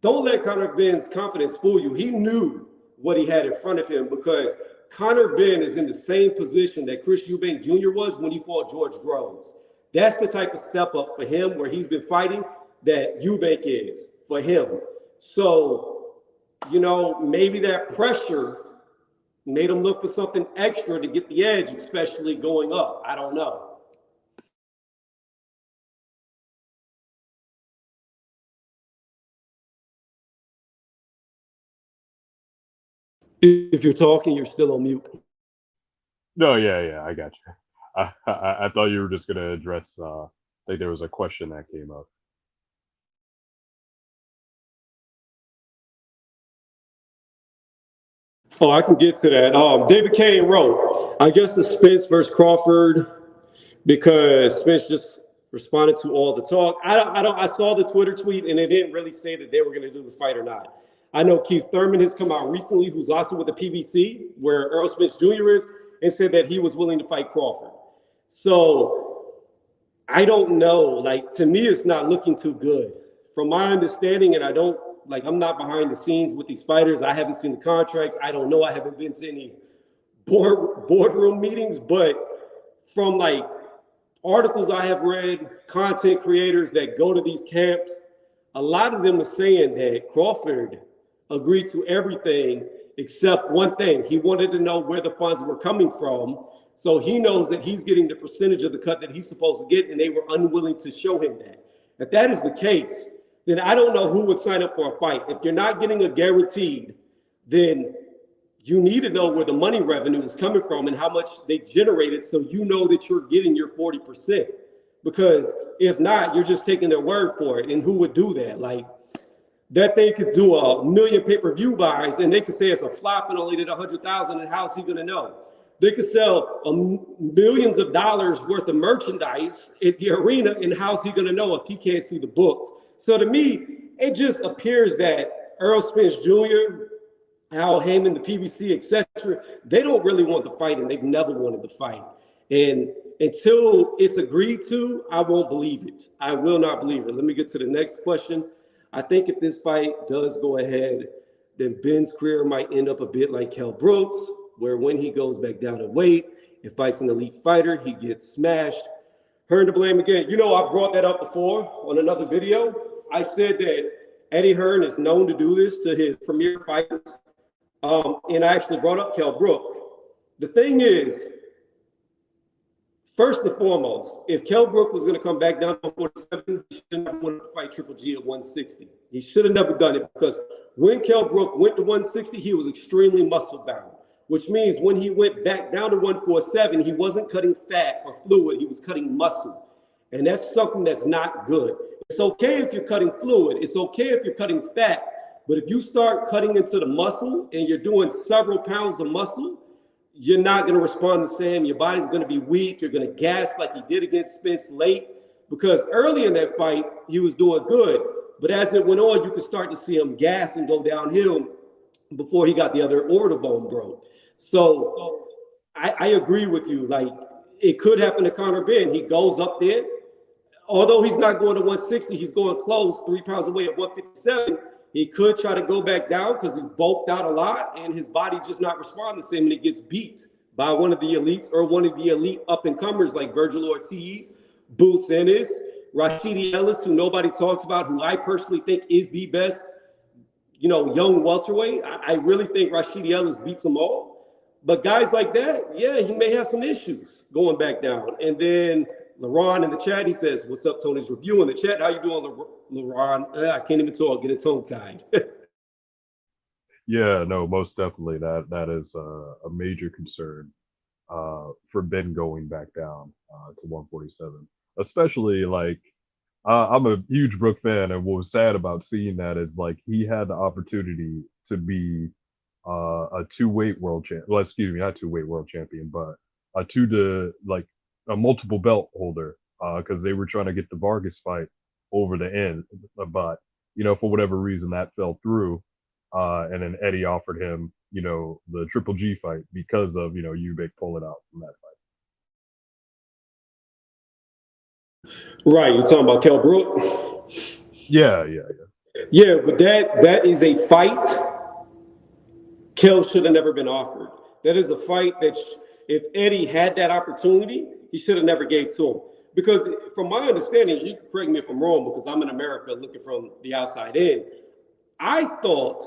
Speaker 1: don't let Conor Benn's confidence fool you. He knew what he had in front of him, because Conor Benn is in the same position that Chris Eubank Jr. was when he fought George Groves. That's the type of step up for him where he's been fighting that Eubank is for him. So, maybe that pressure made him look for something extra to get the edge, especially going up. I don't know. If you're talking, you're still on mute.
Speaker 3: No, yeah, I got you. I thought you were just going to address, like there was a question that came up.
Speaker 1: Oh, I can get to that. David Kane wrote, I guess the Spence versus Crawford, because Spence just responded to all the talk. I saw the Twitter tweet and it didn't really say that they were going to do the fight or not. I know Keith Thurman has come out recently, who's also with the PBC, where Errol Spence Jr. is, and said that he was willing to fight Crawford. So I don't know. Like, to me, it's not looking too good. From my understanding, and I'm not behind the scenes with these fighters. I haven't seen the contracts. I don't know. I haven't been to any boardroom meetings, but from articles I have read, content creators that go to these camps, a lot of them are saying that Crawford agreed to everything except one thing. He wanted to know where the funds were coming from. So he knows that he's getting the percentage of the cut that he's supposed to get, and they were unwilling to show him that. If that is the case, then I don't know who would sign up for a fight. If you're not getting a guaranteed, then you need to know where the money revenue is coming from and how much they generated, so you know that you're getting your 40%. Because if not, you're just taking their word for it. And who would do that? That they could do 1 million pay-per-view buys and they could say it's a flop and only did 100,000, and how's he gonna know? They could sell millions of dollars worth of merchandise at the arena, and how's he gonna know if he can't see the books? So to me, it just appears that Errol Spence Jr. Al Heyman, the PBC, etc., they don't really want the fight, and they've never wanted the fight. And until it's agreed to, I won't believe it. I will not believe it. Let me get to the next question. I think if this fight does go ahead, then Ben's career might end up a bit like Kell Brooks, where when he goes back down in weight and fights an elite fighter, he gets smashed. Hearn to blame again. You know, I brought that up before on another video. I said that Eddie Hearn is known to do this to his premier fighters. And I actually brought up Kell Brook. The thing is, first and foremost, if Kell Brook was going to come back down to 147, he should have never wanted to fight Triple G at 160. He should have never done it because when Kell Brook went to 160, he was extremely muscle bound, which means when he went back down to 147, he wasn't cutting fat or fluid, he was cutting muscle. And that's something that's not good. It's okay if you're cutting fluid, it's okay if you're cutting fat, but if you start cutting into the muscle and you're doing several pounds of muscle, you're not going to respond the same. Your body's going to be weak. You're going to gas like he did against Spence late, because early in that fight, he was doing good. But as it went on, you could start to see him gas and go downhill before he got the other orbital bone broke. So I agree with you. Like, it could happen to Conor Benn. He goes up there. Although he's not going to 160, he's going close, 3 pounds away at 157. He could try to go back down because he's bulked out a lot and his body just not responding the same, and it gets beat by one of the elites or one of the elite up-and-comers like Virgil Ortiz, Boots Ennis, Rashidi Ellis, who nobody talks about, who I personally think is the best, young welterweight. I really think Rashidi Ellis beats them all. But guys like that, yeah, he may have some issues going back down. And then LaRon in the chat, he says, "What's up, Tony's Review?" In the chat, how you doing, LaRon? I can't even talk, getting tongue-tied.
Speaker 3: Yeah, no, most definitely. That is a major concern for Ben going back down to 147. Especially like I'm a huge Brook fan, and what was sad about seeing that is like he had the opportunity to be a two-weight world champ. Well, excuse me, not two-weight world champion, but a multiple belt holder, because they were trying to get the Vargas fight over the end, but for whatever reason that fell through, and then Eddie offered him the Triple G fight because of Eubank pulling out from that fight.
Speaker 1: Right, you're talking about Kell Brook?
Speaker 3: Yeah,
Speaker 1: But that is a fight Kell should have never been offered. That is a fight that if Eddie had that opportunity, he should have never gave to him. Because from my understanding, you can correct me if I'm wrong, because I'm in America looking from the outside in, I thought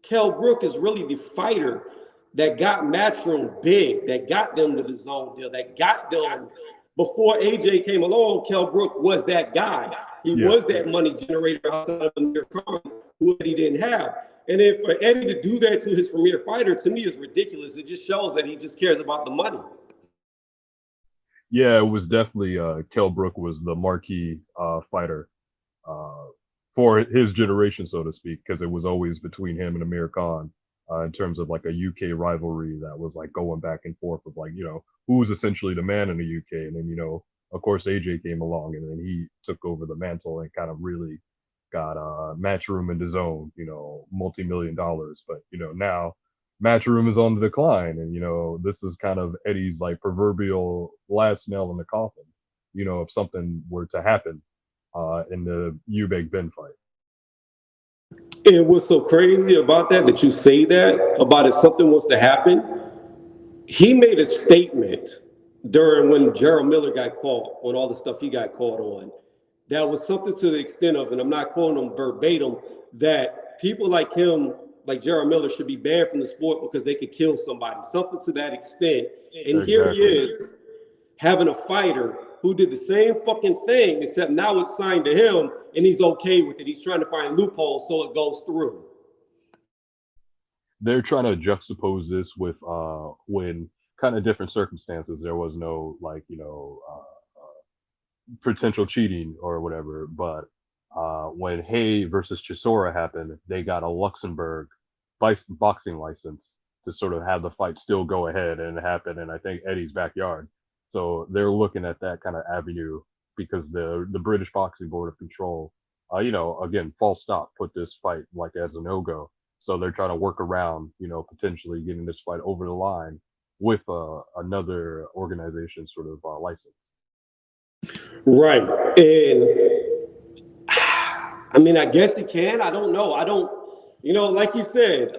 Speaker 1: Kell Brook is really the fighter that got Matchroom big, that got them to the zone deal, that got them. Before AJ came along, Kell Brook was that guy. He was that money generator outside of Amir Khan, who Eddie didn't have. And then for Eddie to do that to his premier fighter, to me, is ridiculous. It just shows that he just cares about the money.
Speaker 3: Yeah, it was definitely Kell Brook was the marquee fighter for his generation, so to speak, because it was always between him and Amir Khan in terms of like a UK rivalry that was like going back and forth of like, who was essentially the man in the UK. And then, of course, AJ came along and then he took over the mantle and kind of really got Matchroom in the zone, multi-million dollars. But, now Matchroom is on the decline. And, this is kind of Eddie's like proverbial last nail in the coffin, if something were to happen in the Eubank Ben fight.
Speaker 1: And what's so crazy about that you say that, about if something was to happen, he made a statement during when Gerald Miller got caught on all the stuff he got caught on. That was something to the extent of, and I'm not quoting him verbatim, that people like him, like Gerald Miller, should be banned from the sport because they could kill somebody. Something to that extent. And exactly. Here he is having a fighter who did the same fucking thing, except now it's signed to him and he's okay with it. He's trying to find loopholes so it goes through.
Speaker 3: They're trying to juxtapose this with when kind of different circumstances. There was no like, potential cheating or whatever. But when Hay versus Chisora happened, they got a Luxembourg boxing license to sort of have the fight still go ahead and happen in, I think, Eddie's backyard. So they're looking at that kind of avenue because the British Boxing Board of Control, again, false stop, put this fight like as a no-go. So they're trying to work around, potentially getting this fight over the line with another organization sort of license.
Speaker 1: Right. And I mean, I guess he can. I don't know. I don't, like you said,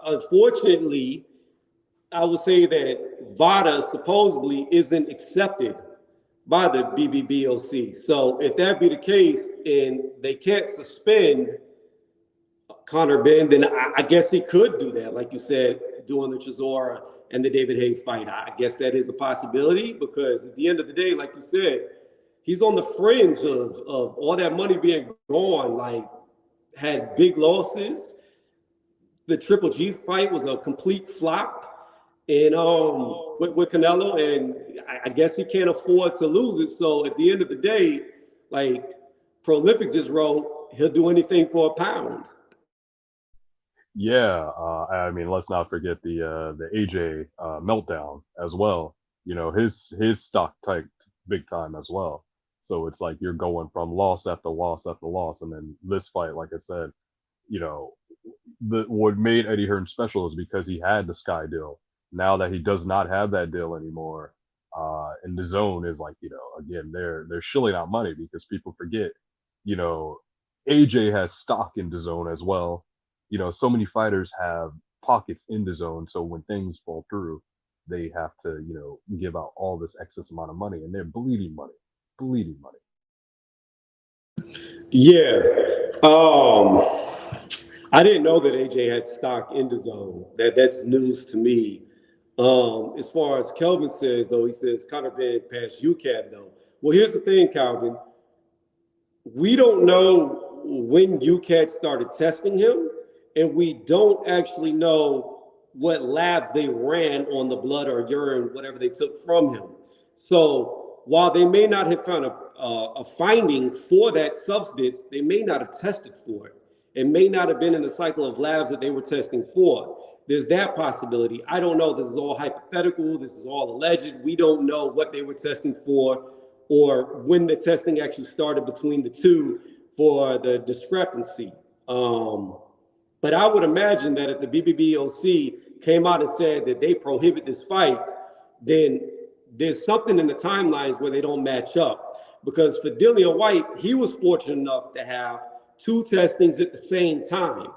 Speaker 1: unfortunately, I would say that VADA supposedly isn't accepted by the BBBOC. So if that be the case and they can't suspend Conor Benn, then I guess he could do that, like you said, doing the Chisora and the David Haye fight. I guess that is a possibility because at the end of the day, like you said, he's on the fringe of all that money being gone, like had big losses. The Triple G fight was a complete flop. And with Canelo, and I guess he can't afford to lose it. So at the end of the day, like Prolific just wrote, he'll do anything for a pound.
Speaker 3: Yeah, I mean, let's not forget the AJ meltdown as well. His stock tanked big time as well. So it's like you're going from loss after loss after loss, and then this fight, like I said, you know, what made Eddie Hearn special is because he had the Sky deal. Now that he does not have that deal anymore, and the zone is like, again, they're shilling out money because people forget, you know, AJ has stock in the zone as well. So many fighters have pockets in the zone, so when things fall through, they have to, give out all this excess amount of money, and they're bleeding money.
Speaker 1: Yeah. I didn't know that AJ had stock in the zone. That's news to me. As far as Kelvin says, though, he says Conor Benn passed UCAD, though. Well, here's the thing, Calvin. We don't know when UCAD started testing him, and we don't actually know what labs they ran on the blood or urine, whatever they took from him. So while they may not have found a finding for that substance, they may not have tested for it. It may not have been in the cycle of labs that they were testing for. There's that possibility. I don't know. This is all hypothetical. This is all alleged. We don't know what they were testing for or when the testing actually started between the two for the discrepancy. But I would imagine that if the BBBOC came out and said that they prohibit this fight, then there's something in the timelines where they don't match up. Because for Dillian White, he was fortunate enough to have two testings at the same time,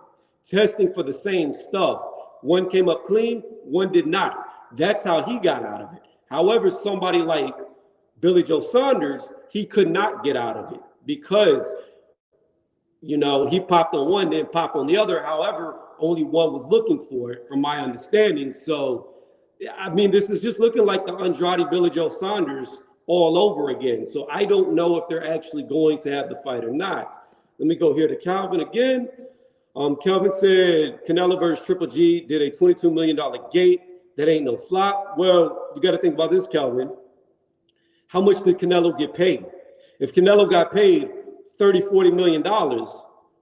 Speaker 1: testing for the same stuff. One came up clean, one did not. That's how he got out of it. However, somebody like Billy Joe Saunders, he could not get out of it because, he popped on one, then popped on the other. However, only one was looking for it, from my understanding. So, I mean, this is just looking like the Andrade Billy Joe Saunders all over again. So I don't know if they're actually going to have the fight or not. Let me go here to Calvin again. Calvin said Canelo versus Triple G did a $22 million gate. That ain't no flop. Well, you got to think about this, Calvin. How much did Canelo get paid? If Canelo got paid $30-40 million,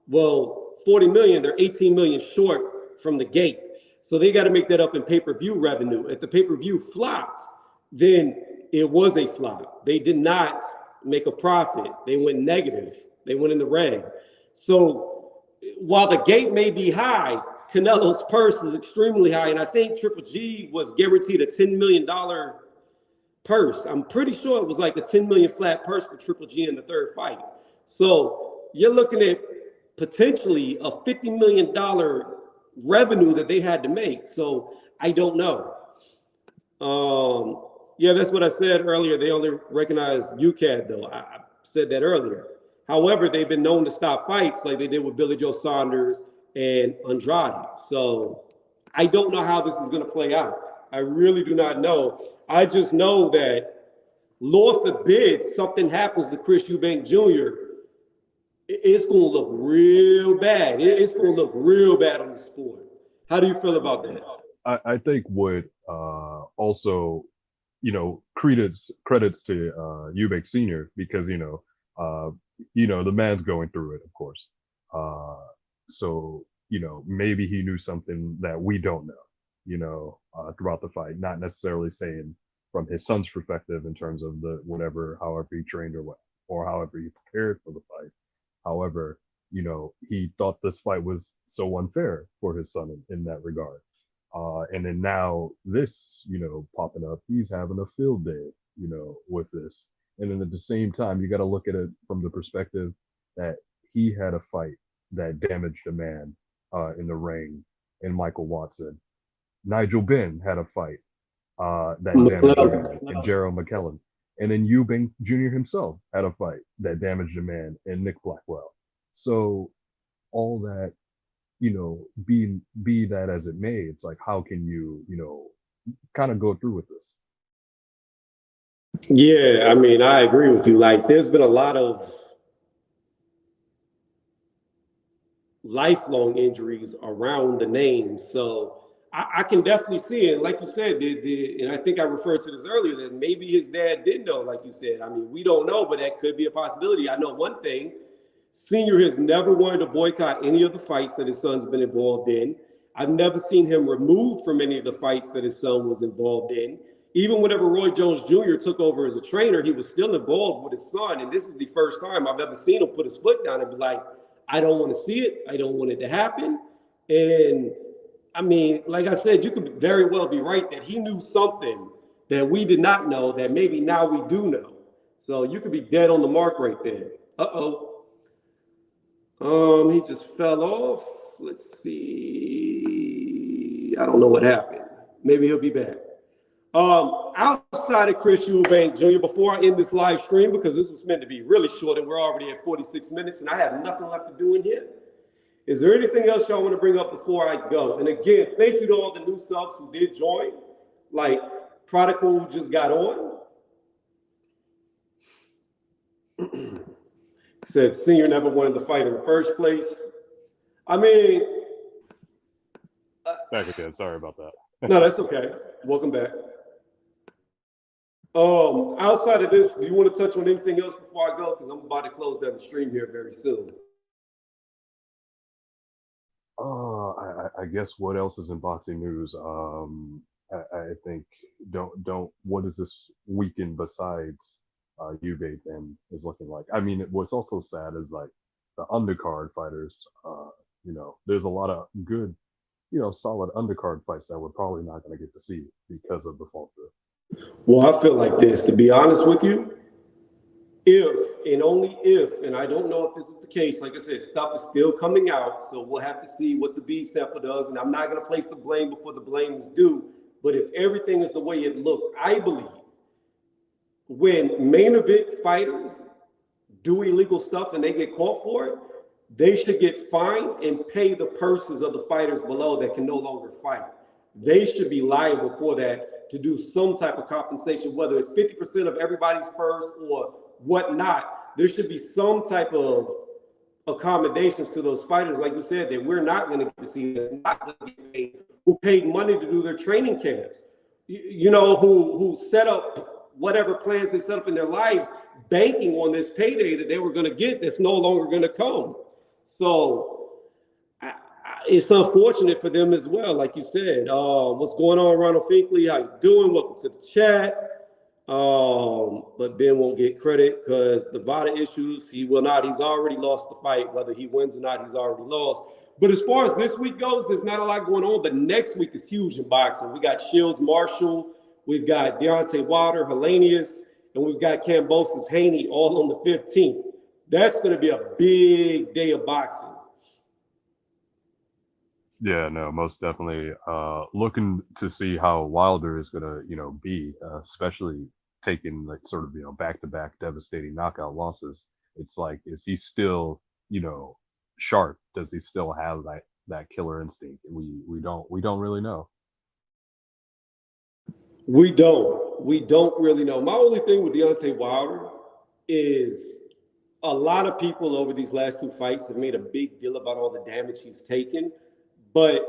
Speaker 1: well, 40 million, they're 18 million short from the gate. So they got to make that up in pay-per-view revenue. If the pay-per-view flopped, then it was a flop. They did not make a profit. They went negative. They went in the red. So while the gate may be high, Canelo's purse is extremely high. And I think Triple G was guaranteed a $10 million purse. I'm pretty sure it was like a 10 million flat purse for Triple G in the third fight. So you're looking at potentially a $50 million revenue that they had to make. So I don't know. Yeah, that's what I said earlier. They only recognize UCAD, though. I said that earlier. However, they've been known to stop fights like they did with Billy Joe Saunders and Andrade. So I don't know how this is going to play out. I really do not know. I just know that, Lord forbid, something happens to Chris Eubank Jr., it's going to look real bad. It's going to look real bad on the sport. How do you feel about that?
Speaker 3: I think what also, credits to Eubank Sr. because the man's going through it, of course. So maybe he knew something that we don't know. Throughout the fight, not necessarily saying from his son's perspective in terms of however he trained or however he prepared for the fight. However, you know, he thought this fight was so unfair for his son in that regard. And then now this, you know, popping up, he's having a field day, you know, with this. And then at the same time, you got to look at it from the perspective that he had a fight that damaged a man in the ring in Michael Watson. Nigel Benn had a fight that damaged a man in Gerald McKellen. And then Eubank Jr. himself had a fight that damaged a man in Nick Blackwell. So all that, you know, be that as it may, it's like, how can you, you know, kind of go through with this?
Speaker 1: Yeah, I mean, I agree with you. Like, there's been a lot of lifelong injuries around the name. So I can definitely see it. Like you said, and I think I referred to this earlier, that maybe his dad did know, like you said. I mean, we don't know, but that could be a possibility. I know one thing. Senior has never wanted to boycott any of the fights that his son's been involved in. I've never seen him removed from any of the fights that his son was involved in. Even whenever Roy Jones Jr. took over as a trainer, he was still involved with his son. And this is the first time I've ever seen him put his foot down and be like, I don't want to see it. I don't want it to happen. And I mean, like I said, you could very well be right that he knew something that we did not know that maybe now we do know. So you could be dead on the mark right there. He just fell off. Let's see. I don't know what happened. Maybe he'll be back. Outside of Chris Eubank Jr., before I end this live stream, because this was meant to be really short and we're already at 46 minutes and I have nothing left to do in here. Is there anything else y'all want to bring up before I go? And again, thank you to all the new subs who did join, like Prodigal who just got on. Said Senior never wanted to fight in the first place. I mean,
Speaker 3: Back again. Sorry about that.
Speaker 1: No, that's okay. Welcome back. Outside of this, do you want to touch on anything else before I go? Because I'm about to close down the stream here very soon.
Speaker 3: I guess what else is in boxing news? I think what is this weekend besides Eubank and is looking like? I mean, what's also sad is like the undercard fighters. You know, there's a lot of good, you know, solid undercard fights that we're probably not going to get to see because of the fall through.
Speaker 1: Well, I feel like this, to be honest with you, if and only if, and I don't know if this is the case, like I said, stuff is still coming out, so we'll have to see what the B sample does, and I'm not going to place the blame before the blame is due, but if everything is the way it looks, I believe when main event fighters do illegal stuff and they get caught for it, they should get fined and pay the purses of the fighters below that can no longer fight. They should be liable for that to do some type of compensation, whether it's 50% of everybody's purse or whatnot. There should be some type of accommodations to those fighters, like you said, that we're not going to get to see, that's not going to get paid, who paid money to do their training camps, you know, who set up whatever plans they set up in their lives, banking on this payday that they were going to get that's no longer going to come. So it's unfortunate for them as well, like you said. What's going on, Ronald Finkley? How you doing? Welcome to the chat. But Ben won't get credit because the VADA issues, he will not. He's already lost the fight. Whether he wins or not, he's already lost. But as far as this week goes, there's not a lot going on. But next week is huge in boxing. We got Shields Marshall. We've got Deontay Wilder, Helenius, and we've got Kambosos Haney all on the 15th. That's going to be a big day of boxing.
Speaker 3: Yeah, no, most definitely. Looking to see how Wilder is gonna, you know, be, especially taking like sort of, you know, back-to-back devastating knockout losses. It's like, is he still, you know, sharp? Does he still have that killer instinct? We don't really know. We don't
Speaker 1: really know. My only thing with Deontay Wilder is a lot of people over these last two fights have made a big deal about all the damage he's taken. But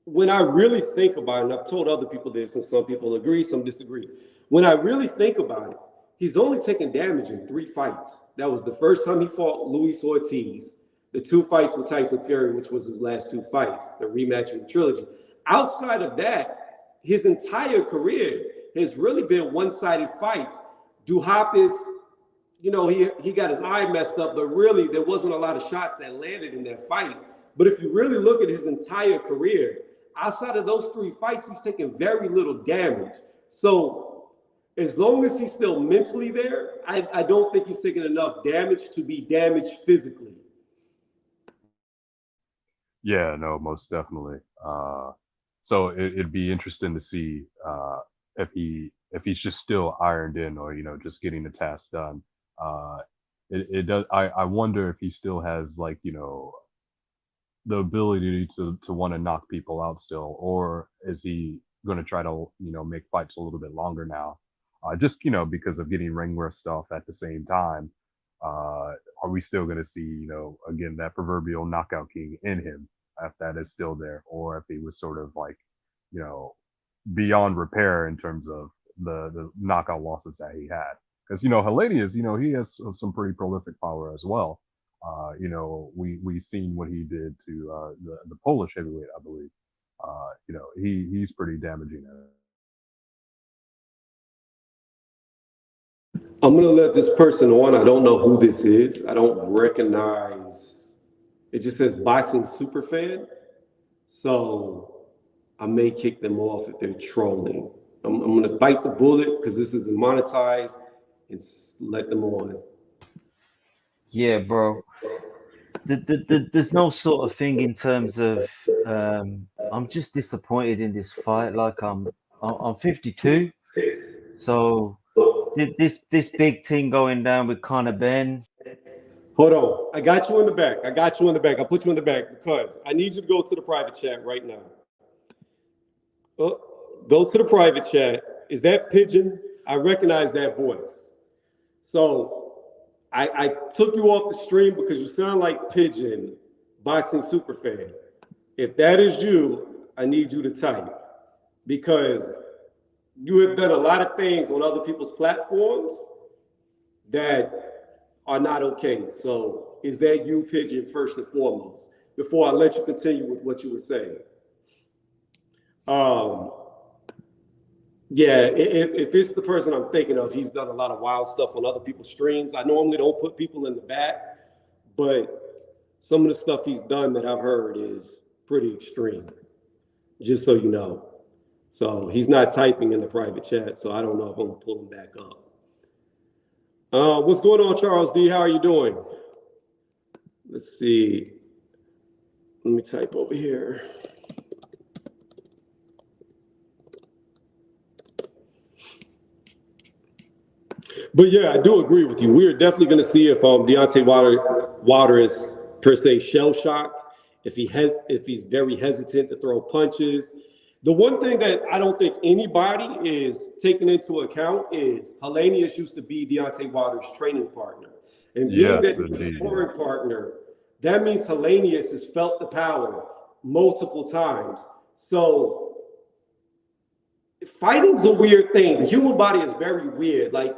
Speaker 1: when I really think about it, and I've told other people this, and some people agree, some disagree. When I really think about it, he's only taken damage in 3 fights. That was the first time he fought Luis Ortiz, the 2 fights with Tyson Fury, which was his last 2 fights, the rematch in the trilogy. Outside of that, his entire career has really been one-sided fights. Duhaupas, you know, he got his eye messed up, but really there wasn't a lot of shots that landed in that fight. But if you really look at his entire career, outside of those 3 fights, he's taken very little damage. So as long as he's still mentally there, I don't think he's taking enough damage to be damaged physically.
Speaker 3: Yeah, no, most definitely. So it'd be interesting to see if he's just still ironed in, or just getting the task done. Uh, it does. I wonder if he still has, like, the ability to want to knock people out still, or is he going to try to make fights a little bit longer now, just because of getting ring rust stuff at the same time. Are we still going to see again that proverbial knockout king in him, if that is still there, or if he was sort of like you know beyond repair in terms of the knockout losses that he had? Because Helenius, he has some pretty prolific power as well. We seen what he did to the Polish heavyweight, I believe. He's pretty damaging at it.
Speaker 1: I'm gonna let this person on. I don't know who this is. I don't recognize. It just says boxing super fan. So I may kick them off if they're trolling. I'm gonna bite the bullet because this isn't monetized and let them on.
Speaker 4: Yeah, bro. There's no sort of thing in terms of I'm just disappointed in this fight. Like I'm 52, so this big thing going down with Conor Benn.
Speaker 1: Hold on. I got you in the back. I'll put you in the back because I need you to go to the private chat right now. Go to the private chat. Is that Pigeon? I recognize that voice. So I took you off the stream because you sound like Pigeon, boxing super fan. If that is you, I need you to type because you have done a lot of things on other people's platforms that are not okay. So is that you, Pigeon, first and foremost, before I let you continue with what you were saying? Yeah, if it's the person I'm thinking of, he's done a lot of wild stuff on other people's streams. I normally don't put people in the back, but some of the stuff he's done that I've heard is pretty extreme, just so you know. So he's not typing in the private chat, so I don't know if I'm gonna pull him back up. What's going on, Charles D? How are you doing? Let's see. Let me type over here. But yeah, I do agree with you. We are definitely going to see if Deontay Wilder is per se shell shocked, if he's very hesitant to throw punches. The one thing that I don't think anybody is taking into account is Helenius used to be Deontay Wilder's training partner, and being that he's his sparring partner, that means Helenius has felt the power multiple times. So fighting's a weird thing. The human body is very weird. Like,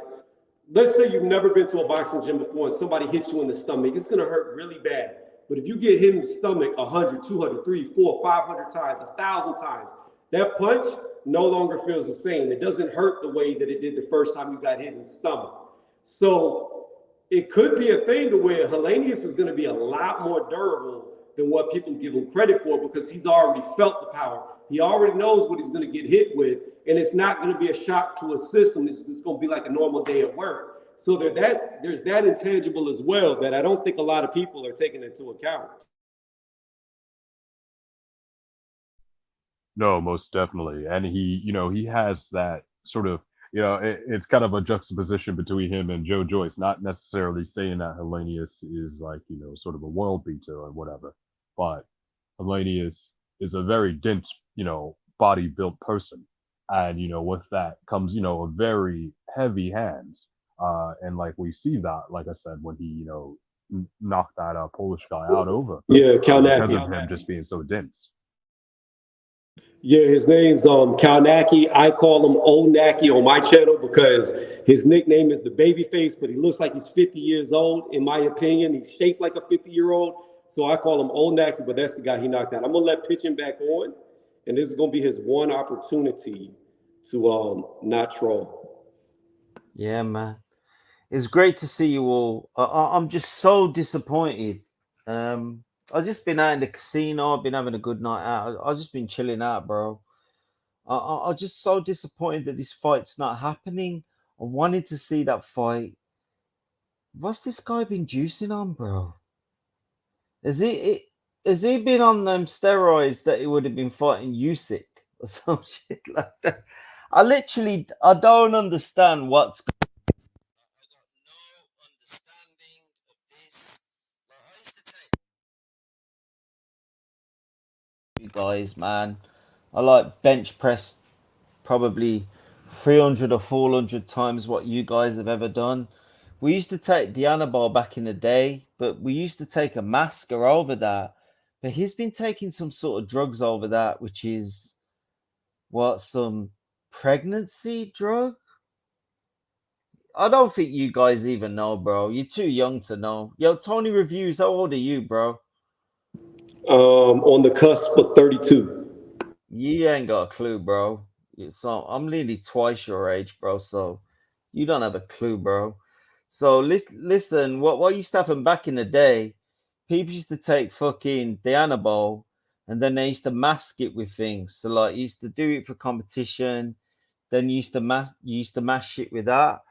Speaker 1: let's say you've never been to a boxing gym before and somebody hits you in the stomach. It's going to hurt really bad. But if you get hit in the stomach 100, 200, 300, 400, 500 times, 1,000 times, that punch no longer feels the same. It doesn't hurt the way that it did the first time you got hit in the stomach. So it could be a thing to where Helenius is going to be a lot more durable than what people give him credit for because he's already felt the power. He already knows what he's going to get hit with, and it's not going to be a shock to his system. It's going to be like a normal day at work. So there's that intangible as well that I don't think a lot of people are taking into account.
Speaker 3: No, most definitely. And he has that sort of, it's kind of a juxtaposition between him and Joe Joyce, not necessarily saying that Helenius is like, sort of a world beater or whatever, but Helenius is a very dense, body built person. And, with that comes, a very heavy hands. And like we see that, like I said, when he, knocked that Polish guy out over.
Speaker 1: Yeah, Kalnacki.
Speaker 3: Because of him just being so dense.
Speaker 1: Yeah, his name's Kalnacki. I call him Old Naki on my channel because his nickname is the Babyface, but he looks like he's 50 years old. In my opinion, he's shaped like a 50-year-old. So I call him Old Naki, but that's the guy he knocked out. I'm going to let Pigeon back on, and this is going to be his one opportunity to not troll.
Speaker 4: Yeah, man. It's great to see you all. I'm just so disappointed. I've just been out in the casino. I've been having a good night out. I've just been chilling out, bro. I'm just so disappointed that this fight's not happening. I wanted to see that fight. What's this guy been juicing on, bro? Has he been on them steroids that he would have been fighting Usyk or some shit like that? I don't understand what's going on. I got no understanding of this. Like, I used to take you guys, man. I like bench press probably 300 or 400 times what you guys have ever done. We used to take Dianabol back in the day, but we used to take a masker over that. But he's been taking some sort of drugs over that, which is some pregnancy drug? I don't think you guys even know, bro. You're too young to know. Yo, Tony Reviews, how old are you, bro?
Speaker 1: On the cusp of 32.
Speaker 4: You ain't got a clue, bro. So I'm nearly twice your age, bro. So you don't have a clue, bro. So listen, what used to happen back in the day, people used to take fucking Dianabol and then they used to mask it with things. So like you used to do it for competition, then you used to mash it with that.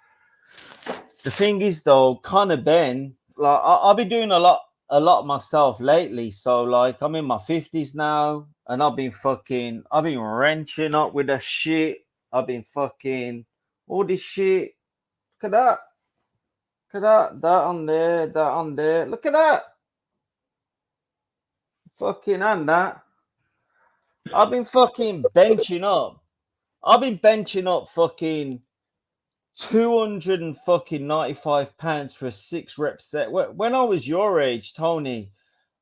Speaker 4: The thing is though, Conor Ben, like I've been doing a lot myself lately. So like I'm in my 50s now and I've been wrenching up with that shit. I've been fucking all this shit. Look at that. Look at that on there, that on there. Look at that. Fucking and that. I've been fucking benching up. I've been benching up fucking 295 pounds for a 6-rep set. When I was your age, Tony,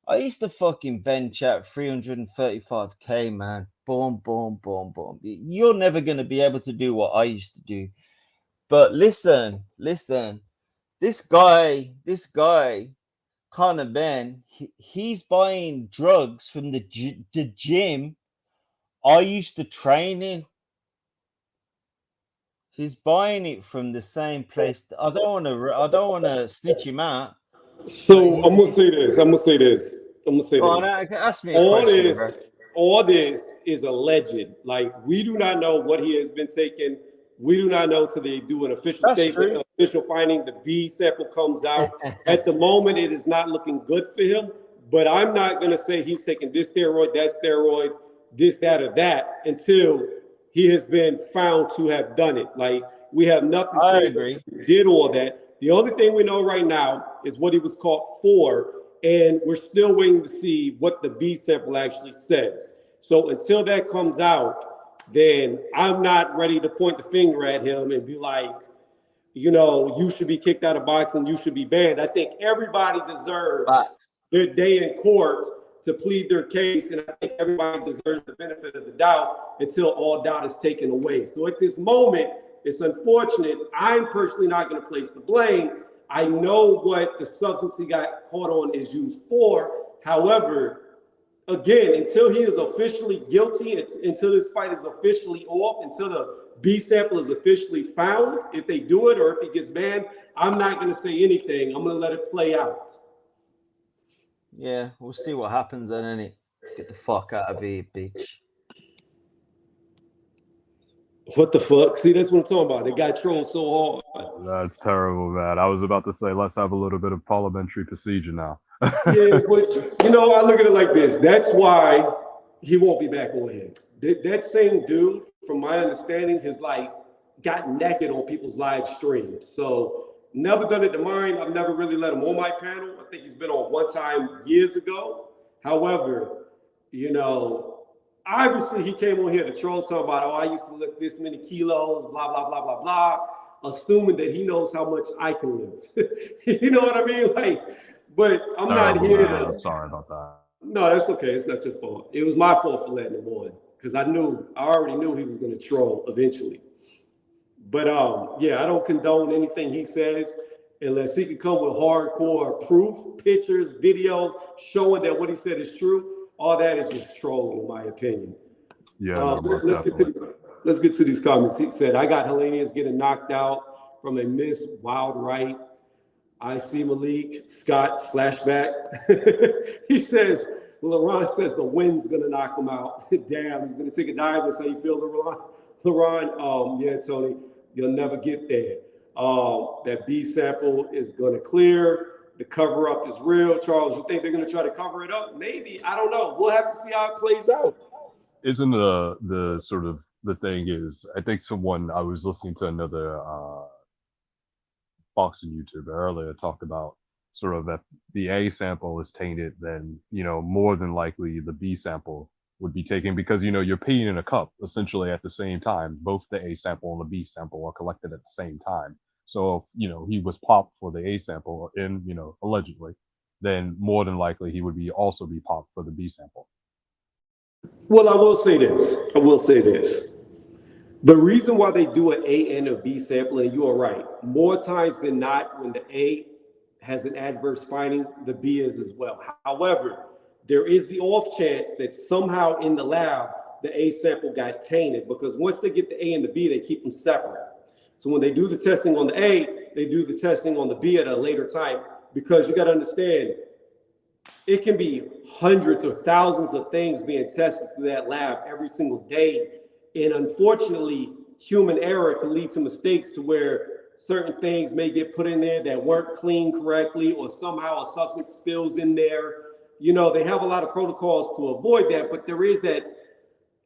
Speaker 4: I used to fucking bench at 335k, man. Boom, boom, boom, boom. You're never gonna be able to do what I used to do. But listen. This guy, Conor Ben, he's buying drugs from the gym I used to train in. He's buying it from the same place. I don't want to snitch him out.
Speaker 1: So I'm gonna say this.
Speaker 4: Ask me a question, bro.
Speaker 1: All this is alleged. Like, we do not know what he has been taking. We do not know till they do an official statement, an official finding. The B sample comes out. At the moment, it is not looking good for him. But I'm not gonna say he's taking this steroid, that steroid, this, that, or that until he has been found to have done it. Like, we have nothing to say he did all that. The only thing we know right now is what he was caught for, and we're still waiting to see what the B sample actually says. So until that comes out, then I'm not ready to point the finger at him and be like, you know, you should be kicked out of boxing, you should be banned. I think everybody deserves their day in court to plead their case, and I think everybody deserves the benefit of the doubt until all doubt is taken away. So at this moment, it's unfortunate. I'm personally not going to place the blame. I know what the substance he got caught on is used for. However, again, until he is officially guilty, until this fight is officially off, until the B sample is officially found, if they do it or if he gets banned, I'm not going to say anything. I'm going to let it play out.
Speaker 4: Yeah, we'll see what happens then, innit? Get the fuck out of here, bitch.
Speaker 1: What the fuck? See, that's what I'm talking about. They got trolled so hard.
Speaker 3: That's terrible, man. I was about to say, let's have a little bit of parliamentary procedure now.
Speaker 1: Yeah, but you know, I look at it like this. That's why he won't be back on here. That same dude, from my understanding, has like got naked on people's live streams. So never done it to mine. I've never really let him on my panel. I think he's been on one time years ago. However, you know, obviously he came on here to troll, talking about, oh, I used to lift this many kilos, blah, blah, blah, blah, blah, assuming that he knows how much I can lift. You know what I mean? Like, but I'm not here to.
Speaker 3: I'm sorry about that.
Speaker 1: No, that's okay. It's not your fault. It was my fault for letting him on because I already knew he was going to troll eventually. But yeah, I don't condone anything he says unless he can come with hardcore proof, pictures, videos showing that what he said is true. All that is just trolling, in my opinion.
Speaker 3: Yeah,
Speaker 1: let's get to these comments. He said, I got Helenius getting knocked out from a Miss Wild Right. I see Malik Scott flashback. He says, LeRon says the wind's gonna knock him out. Damn, he's gonna take a dive. That's how you feel, LeRon? LeRon, yeah, Tony, you'll never get there. That B sample is gonna clear. The cover up is real. Charles, you think they're gonna try to cover it up? Maybe, I don't know. We'll have to see how it plays out.
Speaker 3: Isn't the sort of the thing is, I think I was listening to another boxing YouTuber earlier talked about sort of that the A sample is tainted, then more than likely the B sample would be taken, because you're peeing in a cup essentially at the same time. Both the A sample and the B sample are collected at the same time. So he was popped for the A sample in allegedly, then more than likely he would also be popped for the B sample.
Speaker 1: Well, I will say this. The reason why they do an A and a B sample, and you are right, more times than not, when the A has an adverse finding, the B is as well. However, there is the off chance that somehow in the lab, the A sample got tainted, because once they get the A and the B, they keep them separate. So when they do the testing on the A, they do the testing on the B at a later time, because you got to understand, it can be hundreds or thousands of things being tested through that lab every single day. And unfortunately, human error can lead to mistakes to where certain things may get put in there that weren't cleaned correctly, or somehow a substance spills in there. They have a lot of protocols to avoid that, but there is that,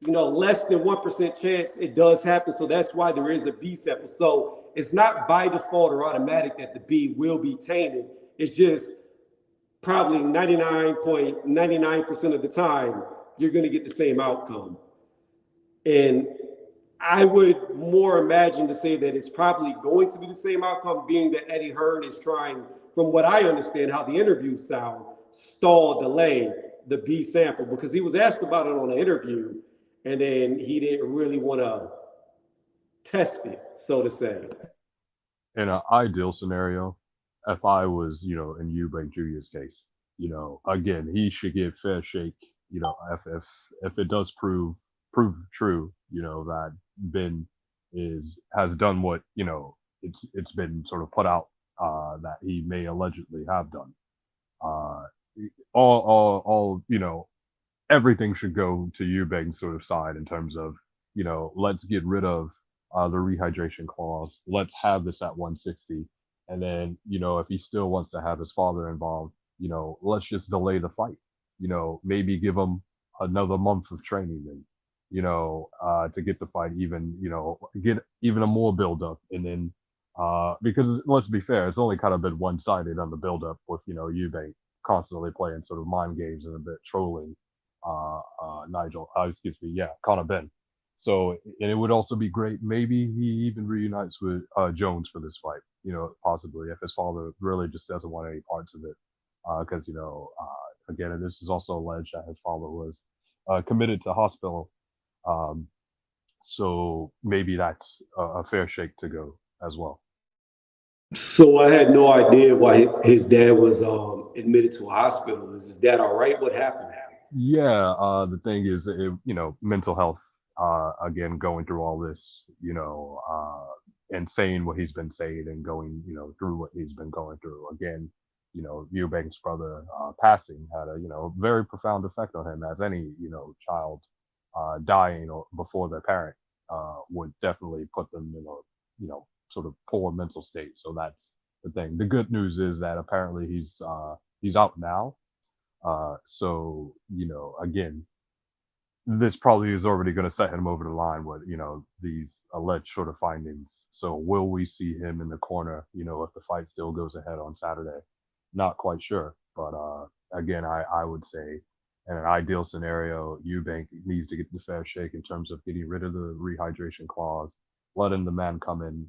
Speaker 1: less than 1% chance it does happen. So that's why there is a B sample. So it's not by default or automatic that the B will be tainted. It's just probably 99.99% of the time, you're going to get the same outcome. And I would more imagine to say that it's probably going to be the same outcome, being that Eddie Hearn is trying, from what I understand, how the interviews sound, delay the B sample, because he was asked about it on the interview, and then he didn't really want to test it, so to say.
Speaker 3: In an ideal scenario, if I was, in Eubank Jr.'s case, again, he should get fair shake. If it does prove true, that Ben has done what it's been sort of put out that he may allegedly have done. All everything should go to Eubank's sort of side in terms of let's get rid of the rehydration clause. Let's have this at 160. And then, if he still wants to have his father involved, let's just delay the fight. Maybe give him another month of training and, to get the fight even, get even a more build up. And then, because let's be fair, it's only kind of been one-sided on the build up with, Eubank constantly playing sort of mind games and a bit trolling Conor Benn. So, and it would also be great. Maybe he even reunites with Jones for this fight, possibly, if his father really just doesn't want any parts of it. Because, again, and this is also alleged that his father was committed to hospital. So maybe that's a fair shake to go as well.
Speaker 1: So I had no idea why his dad was admitted to a hospital. Is his dad all right? What happened?
Speaker 3: Yeah, the thing is, mental health. Again, going through all this, and saying what he's been saying and going, through what he's been going through. Again, Eubank's brother passing had a, very profound effect on him, as any, child dying or before their parent would definitely put them in a, sort of poor mental state. So that's the thing. The good news is that apparently he's out now. So, again, this probably is already going to set him over the line with, these alleged sort of findings. So will we see him in the corner, if the fight still goes ahead on Saturday? Not quite sure. But again, I would say in an ideal scenario, Eubank needs to get the fair shake in terms of getting rid of the rehydration clause, letting the man come in,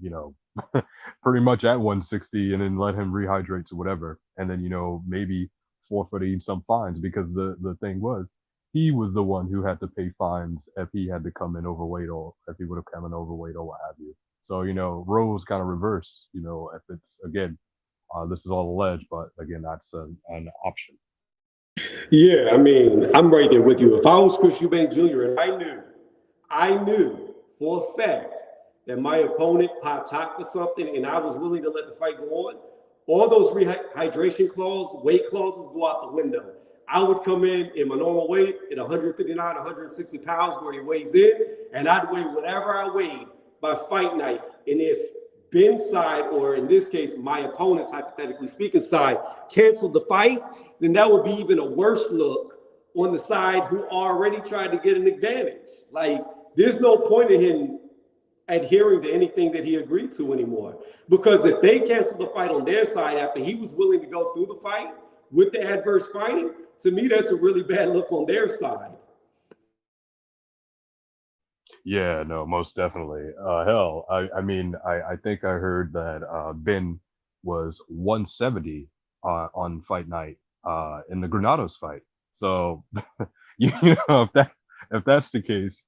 Speaker 3: pretty much at 160, and then let him rehydrate to whatever. And then, maybe forfeiting some fines, because the thing was, he was the one who had to pay fines if he had to come in overweight, or if he would have come in overweight or what have you. So, roles kind of reverse, if it's, again, this is all alleged, but again, that's an option.
Speaker 1: Yeah, I mean, I'm right there with you. If I was Chris Eubank Jr. and I knew for a fact that my opponent popped hot for something and I was willing to let the fight go on, all those rehydration clauses, weight clauses go out the window. I would come in my normal weight at 159, 160 pounds where he weighs in, and I'd weigh whatever I weighed by fight night. And if Ben's side, or in this case, my opponent's, hypothetically speaking, side, canceled the fight, then that would be even a worse look on the side who already tried to get an advantage. Like, there's no point in him adhering to anything that he agreed to anymore. Because if they canceled the fight on their side after he was willing to go through the fight with the adverse fighting, to me, that's a really bad look on their side.
Speaker 3: Yeah, no, most definitely. Hell, I mean, I think I heard that Ben was 170 on fight night in the Granados fight. So, you know, if that's the case,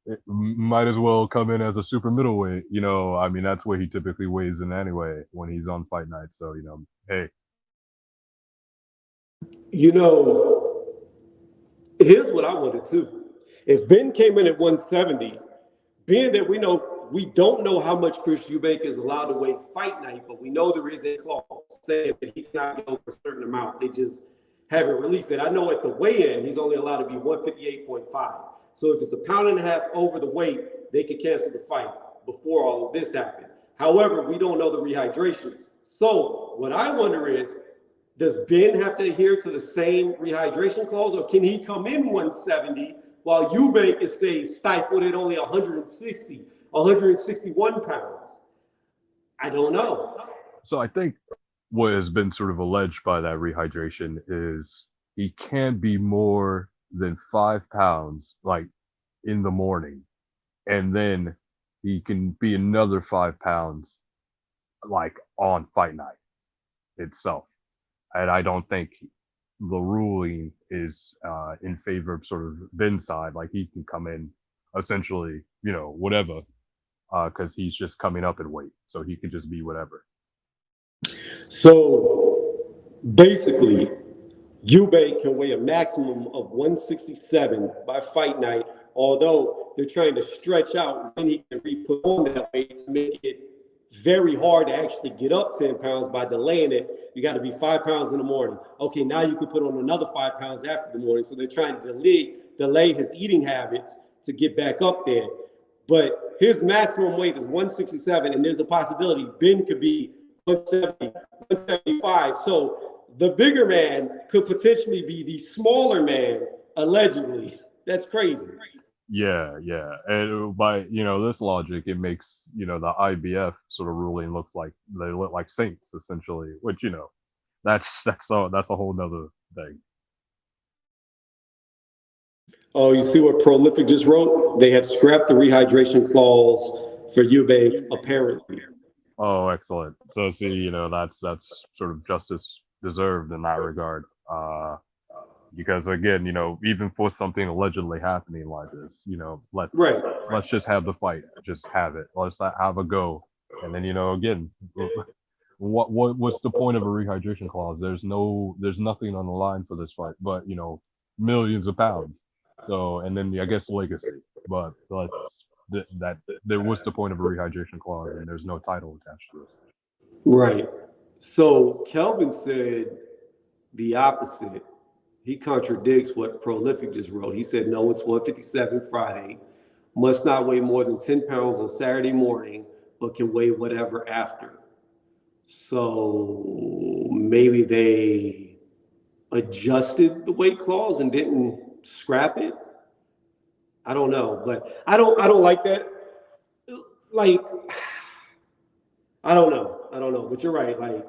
Speaker 3: it might as well come in as a super middleweight. You know, I mean, that's where he typically weighs in anyway when he's on fight night. So, you know, hey.
Speaker 1: You know, here's what I wanted to. If Ben came in at 170, being that we don't know how much Chris Eubank is allowed to weigh fight night, but we know there is a clause saying that he cannot go over a certain amount. They just haven't released it. I know at the weigh-in, he's only allowed to be 158.5. So if it's a pound and a half over the weight, they could cancel the fight before all of this happened. However, we don't know the rehydration. So what I wonder is, does Ben have to adhere to the same rehydration clause, or can he come in 170 while Eubank stays stifled at only 160, 161 pounds? I don't know.
Speaker 3: So I think what has been sort of alleged by that rehydration is he can't be more than 5 pounds, like, in the morning, and then he can be another 5 pounds, like, on fight night itself. And I don't think the ruling is in favor of sort of Ben's side. Like, he can come in essentially, you know, whatever, because he's just coming up in weight, so he can just be whatever.
Speaker 1: So basically, Eubank can weigh a maximum of 167 by fight night, although they're trying to stretch out when he can re-put on that weight to make it very hard to actually get up 10 pounds by delaying it. You got to be 5 pounds in the morning. Okay, now you can put on another 5 pounds after the morning. So they're trying to delay his eating habits to get back up there. But his maximum weight is 167, and there's a possibility Ben could be 170, 175. So the bigger man could potentially be the smaller man, allegedly. That's crazy.
Speaker 3: Yeah, and by this logic, it makes the IBF sort of ruling they look like saints essentially, which that's a whole nother thing.
Speaker 1: Oh, you see what Prolific just wrote? They have scrapped the rehydration clause for Eubank, apparently.
Speaker 3: Oh, excellent. So see, that's sort of justice deserved in that regard. Because again, even for something allegedly happening like this, let's just have the fight, just have it. Let's have a go, and then again, what's the point of a rehydration clause? There's nothing on the line for this fight, but millions of pounds. So, and then I guess legacy, but what's the point of a rehydration clause, and there's no title attached to it.
Speaker 1: Right. So Kelvin said the opposite. He contradicts what Prolific just wrote. He said, no, it's 157 Friday, must not weigh more than 10 pounds on Saturday morning, but can weigh whatever after. So maybe they adjusted the weight clause and didn't scrap it. I don't know, but I don't like that. Like, I don't know, but you're right. Like,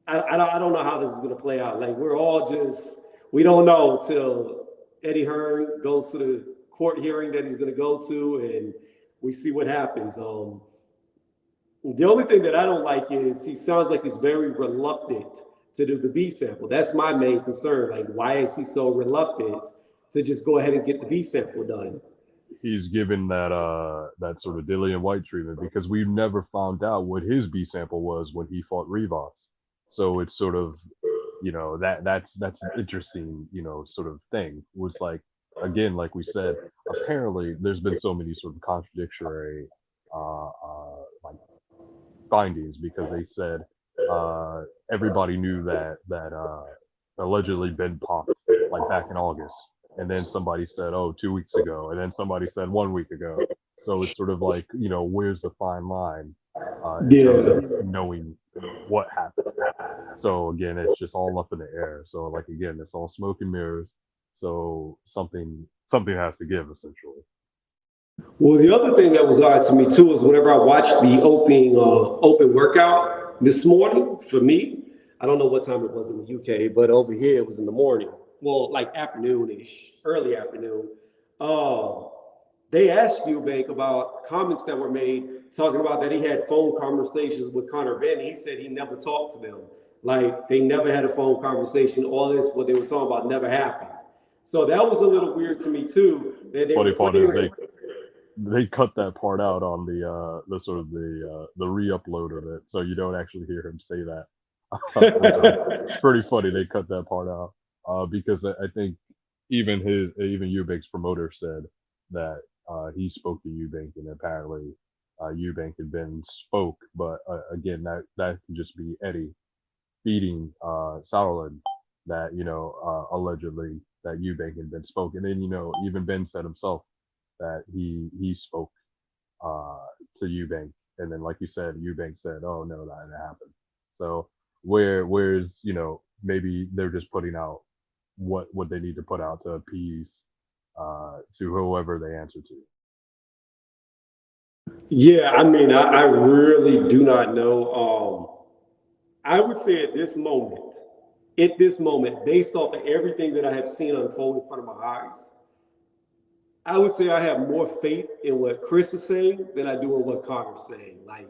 Speaker 1: I don't know how this is going to play out. Like, we don't know till Eddie Hearn goes to the court hearing that he's going to go to, and we see what happens. The only thing that I don't like is he sounds like he's very reluctant to do the B sample. That's my main concern. Like, why is he so reluctant to just go ahead and get the B sample done?
Speaker 3: He's given that sort of Dillian White treatment because we never found out what his B sample was when he fought Rivas. So it's sort of, that's an interesting, sort of thing. Was like, again, like we said, apparently there's been so many sort of contradictory like findings because they said everybody knew that allegedly Ben popped like back in August, and then somebody said, oh, 2 weeks ago, and then somebody said 1 week ago. So it's sort of like, where's the fine line in terms
Speaker 1: Yeah.
Speaker 3: of knowing what happened. So again, it's just all up in the air. So like again, it's all smoke and mirrors. So something has to give essentially.
Speaker 1: Well, the other thing that was odd to me too is whenever I watched the open workout this morning for me, I don't know what time it was in the UK, but over here it was in the morning. Well, like afternoon-ish, early afternoon. Uh, they asked Eubank about comments that were made talking about that he had phone conversations with Connor Ben. He said he never talked to them. Like they never had a phone conversation. All this, what they were talking about, never happened. So that was a little weird to me too. That they
Speaker 3: Funny
Speaker 1: were
Speaker 3: part is
Speaker 1: putting,
Speaker 3: they cut that part out on the sort of the re-upload of it, so you don't actually hear him say that. It's pretty funny they cut that part out because I think even Eubank's promoter said that he spoke to Eubank and apparently Eubank and Ben spoke, but again that can just be Eddie feeding Sauerland that allegedly that Eubank and Ben spoke, and then even Ben said himself that he spoke to Eubank, and then like you said, Eubank said, "Oh no, that didn't happen." So where's maybe they're just putting out what they need to put out to appease to whoever they answer to.
Speaker 1: yeah, I mean, I really do not know. I would say at this moment, based off of everything that I have seen unfold in front of my eyes, I would say I have more faith in what Chris is saying than I do in what Connor's saying. Like,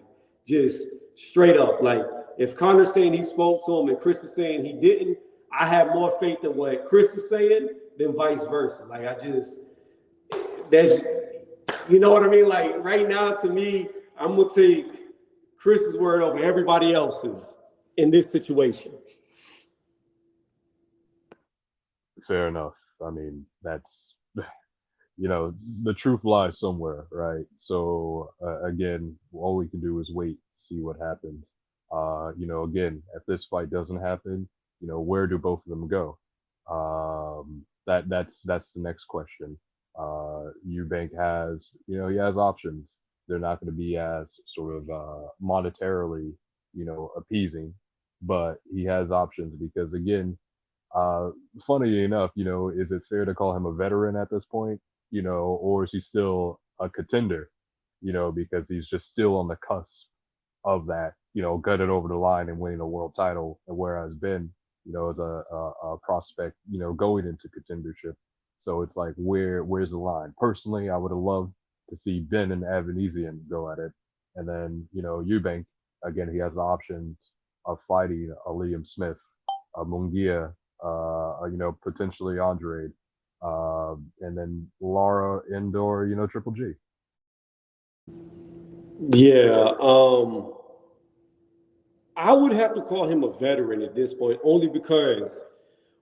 Speaker 1: just straight up. Like, if Connor's saying he spoke to him and Chris is saying he didn't, I have more faith in what Chris is saying than vice versa. Like, that's, you know what I mean? Like, right now, to me, I'm going to take Chris's word over everybody else's in this situation.
Speaker 3: Fair enough. I mean, that's the truth lies somewhere, right? So again, all we can do is wait, see what happens. Again, if this fight doesn't happen, where do both of them go? That's the next question. Eubank has, he has options. They're not going to be as sort of monetarily, appeasing, but he has options because again, funny enough, is it fair to call him a veteran at this point? Or is he still a contender? Because he's just still on the cusp of that, gutted over the line and winning a world title, and whereas Ben, is a prospect, going into contendership. So it's like, where's the line? Personally, I would have loved to see Ben and Evanesian go at it, and then Eubank again, he has the options of fighting a Liam Smith, a Munguia, potentially Andrade, and then Lara Indoor, Triple G.
Speaker 1: Yeah, I would have to call him a veteran at this point, only because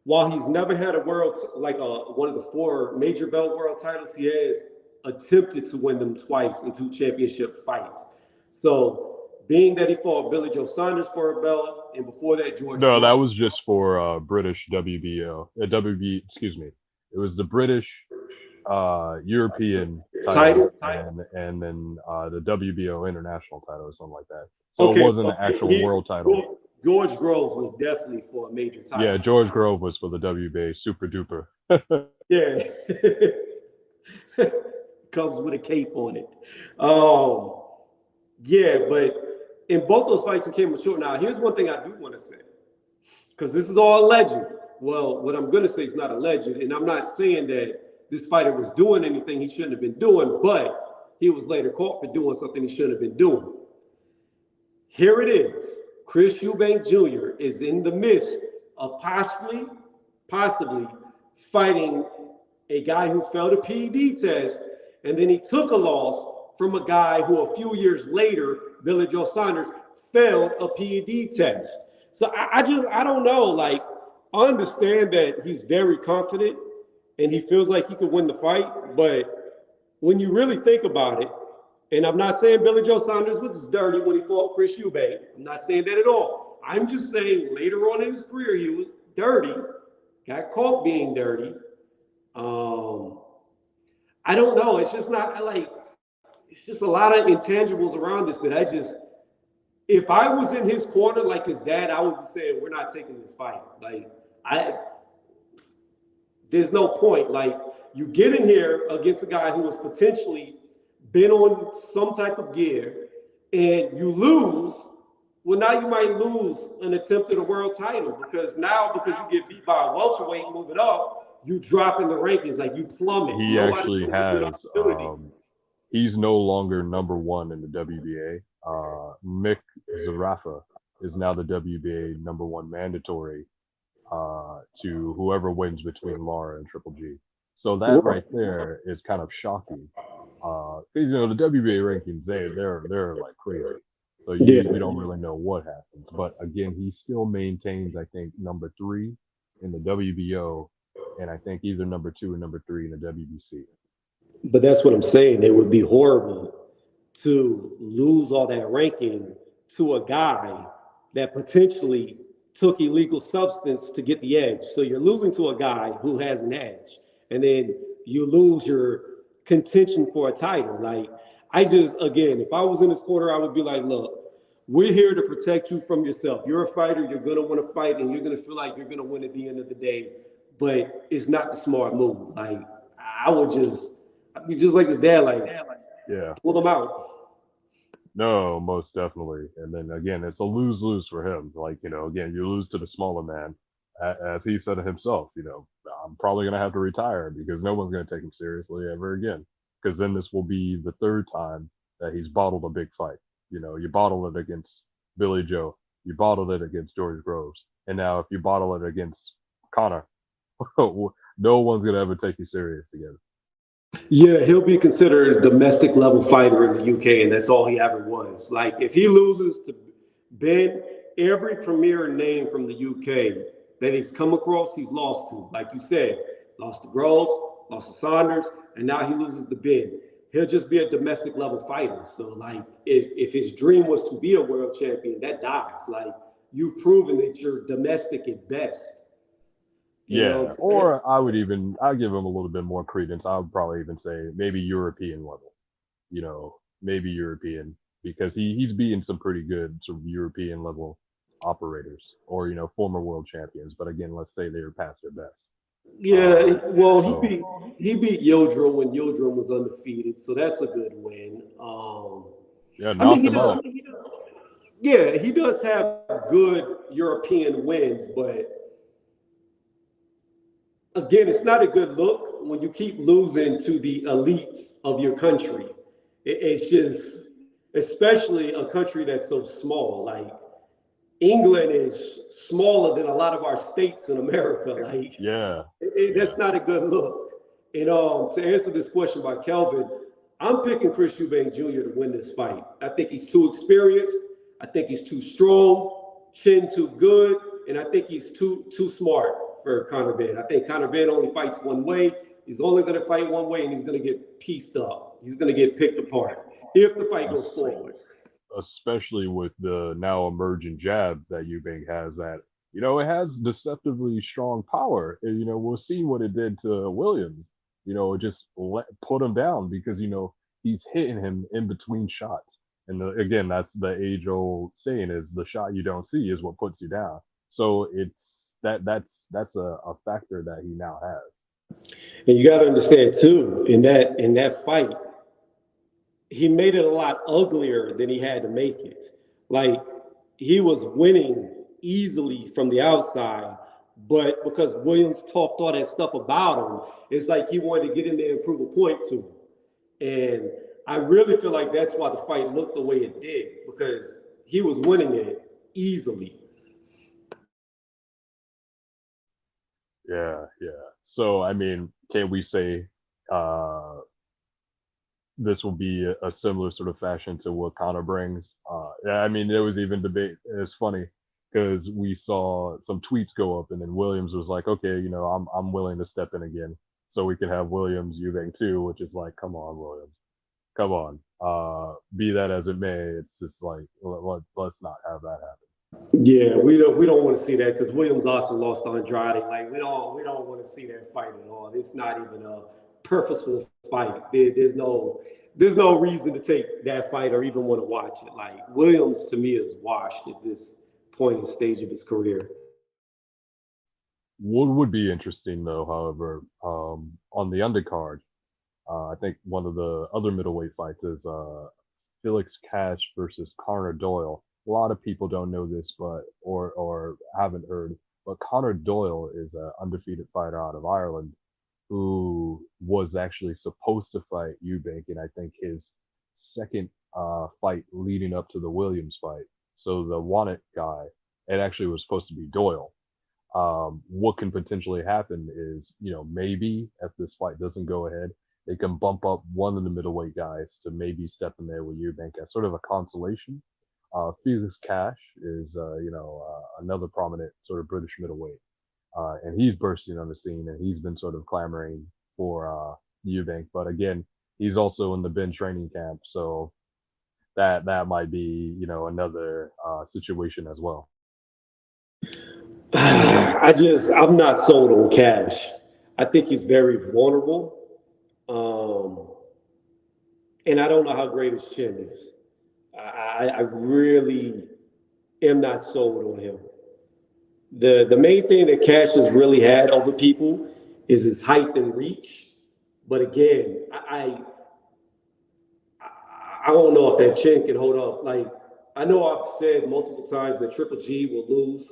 Speaker 1: while he's never had a one of the 4 major belt world titles, he has attempted to win them twice in 2 championship fights. So being that he fought Billy Joe Saunders for a belt, and before that, George.
Speaker 3: No, that was just for British WBO. Excuse me. It was the British European title. And then the WBO international title or something like that. So okay, it wasn't an actual world title.
Speaker 1: George Groves was definitely for a major title.
Speaker 3: Yeah, George Grove was for the WBA Super Duper.
Speaker 1: Yeah. Comes with a cape on it. Yeah, but in both those fights, it came short. Now, here's one thing I do want to say, because this is all alleged. Well, what I'm going to say is not alleged, and I'm not saying that this fighter was doing anything he shouldn't have been doing, but he was later caught for doing something he shouldn't have been doing. Here it is. Chris Eubank Jr. is in the midst of possibly fighting a guy who failed a PED test, and then he took a loss from a guy who a few years later, Billy Joe Saunders, failed a PED test. So I don't know. Like, I understand that he's very confident and he feels like he could win the fight. But when you really think about it, and I'm not saying Billy Joe Saunders was dirty when he fought Chris Eubank. I'm not saying that at all. I'm just saying later on in his career, he was dirty, got caught being dirty. I don't know. It's just not like, it's just a lot of intangibles around this that I just, if I was in his corner like his dad, I would be saying, we're not taking this fight. Like, there's no point. Like, you get in here against a guy who has potentially been on some type of gear and you lose. Well, now you might lose an attempt at a world title because you get beat by a welterweight moving up, you drop in the rankings, like you plummet.
Speaker 3: He actually has, he's no longer number one in the WBA. Mick Zarafa is now the WBA number one mandatory to whoever wins between Lara and Triple G. So that right there is kind of shocking. You know, the WBA rankings, they're like crazy. So we don't really know what happens. But again, he still maintains, I think, number 3 in the WBO, and I think either number 2 or number 3 in the WBC.
Speaker 1: But that's what I'm saying. It would be horrible to lose all that ranking to a guy that potentially took illegal substance to get the edge. So you're losing to a guy who has an edge, and then you lose your contention for a title. Like, again, if I was in this corner, I would be like, look, we're here to protect you from yourself. You're a fighter. You're going to want to fight, and you're going to feel like you're going to win at the end of the day. But it's not the smart move. Like, I'd be just like his dad, like, pull them out.
Speaker 3: No, most definitely. And then again, it's a lose-lose for him. Like, you know, again, you lose to the smaller man. As he said it himself, you know, I'm probably going to have to retire because no one's going to take him seriously ever again. Because then this will be the 3rd time that he's bottled a big fight. You know, you bottled it against Billy Joe. You bottled it against George Groves. And now if you bottle it against Conor, no one's going to ever take you serious again.
Speaker 1: Yeah, he'll be considered a domestic level fighter in the UK, and that's all he ever was. Like, if he loses to Ben, every premier name from the UK that he's come across, he's lost to. Like you said, lost to Groves, lost to Saunders, and now he loses to Ben. He'll just be a domestic level fighter. So, like, if his dream was to be a world champion, that dies. Like, you've proven that you're domestic at best.
Speaker 3: Or I'll give him a little bit more credence. I would probably even say maybe European level. You know, maybe European, because he's beaten some pretty good sort of European level operators or, you know, former world champions. But again, let's say they were past their best.
Speaker 1: Yeah, well, he beat Yildirim when Yildirim was undefeated, so that's a good win.
Speaker 3: Knocked him out.
Speaker 1: He does have good European wins, but again, it's not a good look when you keep losing to the elites of your country. It's just, especially a country that's so small. Like, England is smaller than a lot of our states in America. Like, that's not a good look. And to answer this question by Kelvin, I'm picking Chris Eubank Jr. to win this fight. I think he's too experienced. I think he's too strong, chin too good, and I think he's too smart for Conor Benn. I think Conor Benn only fights one way. He's only going to fight one way, and he's going to get pieced up. He's going to get picked apart if the fight goes forward.
Speaker 3: Especially with the now emerging jab that Eubank has, that, you know, it has deceptively strong power. And, you know, we'll see what it did to Williams. You know, it just put him down because, you know, he's hitting him in between shots. And again, that's the age-old saying, is the shot you don't see is what puts you down. So that's a factor that he now has.
Speaker 1: And you got to understand too, in that fight, he made it a lot uglier than he had to make it. Like, he was winning easily from the outside, but because Williams talked all that stuff about him, it's like he wanted to get in there and prove a point to him. And I really feel like that's why the fight looked the way it did, because he was winning it easily.
Speaker 3: Yeah. So, I mean, can we say this will be a similar sort of fashion to what Conor brings? I mean, there was even debate. It's funny because we saw some tweets go up, and then Williams was like, "Okay, you know, I'm willing to step in again." so we can have Williams Eubank too, which is like, come on, Williams, come on. Be that as it may, it's just like let's not have that happen.
Speaker 1: Yeah, we don't want to see that because Williams also lost to Andrade. Like we don't want to see that fight at all. It's not even a purposeful fight. There's no reason to take that fight or even want to watch it. Like Williams to me is washed at this point and stage of his career.
Speaker 3: What would be interesting though, however, on the undercard, I think one of the other middleweight fights is Felix Cash versus Connor Doyle. A lot of people don't know this, but or haven't heard, but Connor Doyle is an undefeated fighter out of Ireland who was actually supposed to fight Eubank in I think his second fight leading up to the Williams fight. So the wanted guy, it actually was supposed to be Doyle. What can potentially happen is, maybe if this fight doesn't go ahead, they can bump up one of the middleweight guys to maybe step in there with Eubank as sort of a consolation. Felix Cash is, another prominent sort of British middleweight, and he's bursting on the scene, and he's been sort of clamoring for Eubank. But again, he's also in the Ben training camp, so that might be, another situation as well.
Speaker 1: I'm not sold on Cash. I think he's very vulnerable. And I don't know how great his chin is. I really am not sold on him. The main thing that Cash has really had over people is his height and reach. But again, I don't know if that chin can hold up. Like, I know I've said multiple times that Triple G will lose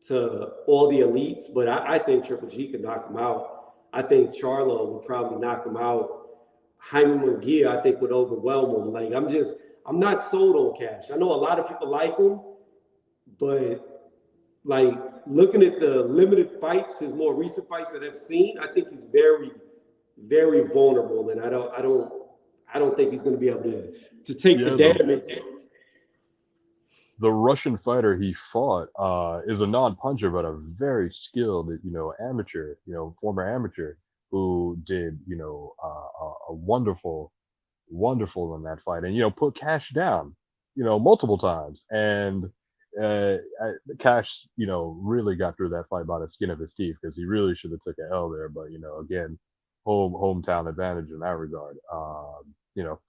Speaker 1: to all the elites, but I think Triple G could knock him out. I think Charlo would probably knock him out. Jaime Munguia, I think, would overwhelm him. Like, I'm not sold on Cash. I know a lot of people like him, but like looking at the limited fights, his more recent fights that I've seen, I think he's very, very vulnerable, and I don't think he's going to be able to take the damage.
Speaker 3: The Russian fighter he fought is a non-puncher, but a very skilled, amateur, former amateur who did, a wonderful in that fight, and put Cash down, multiple times, and Cash, really got through that fight by the skin of his teeth because he really should have took an L there, but again, hometown advantage in that regard,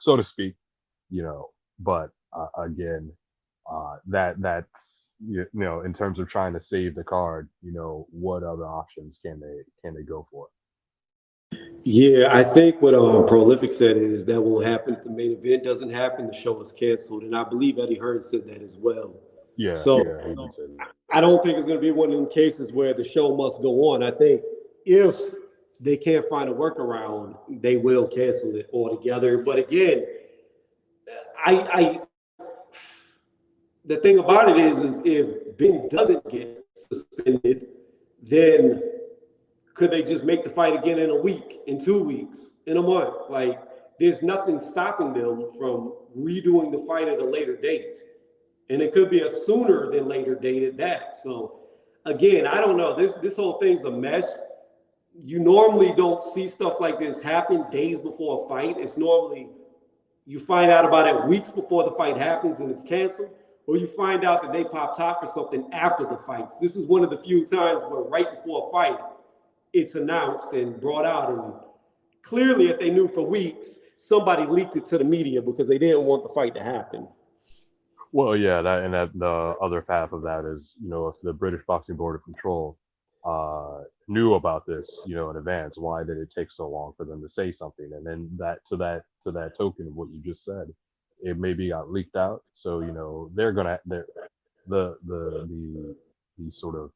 Speaker 3: so to speak, but again. That's in terms of trying to save the card, what other options can they go for?
Speaker 1: Yeah, I think what Prolific said is that won't happen if the main event doesn't happen. The show is canceled, and I believe Eddie Hearn said that as well.
Speaker 3: Yeah.
Speaker 1: So
Speaker 3: he did say that.
Speaker 1: I don't think it's going to be one of them cases where the show must go on. I think if they can't find a workaround, they will cancel it altogether. But again, the thing about it is if Ben doesn't get suspended, then could they just make the fight again in a week, in 2 weeks, in a month? Like, there's nothing stopping them from redoing the fight at a later date. And it could be a sooner than later date at that. So, again, I don't know. This whole thing's a mess. You normally don't see stuff like this happen days before a fight. It's normally you find out about it weeks before the fight happens and it's canceled. Or you find out that they pop top for something after the fights. This is one of the few times where right before a fight, it's announced and brought out. And clearly, if they knew for weeks, somebody leaked it to the media because they didn't want the fight to happen.
Speaker 3: Well, yeah, that the other half of that is, if the British Boxing Board of Control knew about this, in advance, why did it take so long for them to say something? And then to that token of what you just said, it maybe got leaked out, so the sort of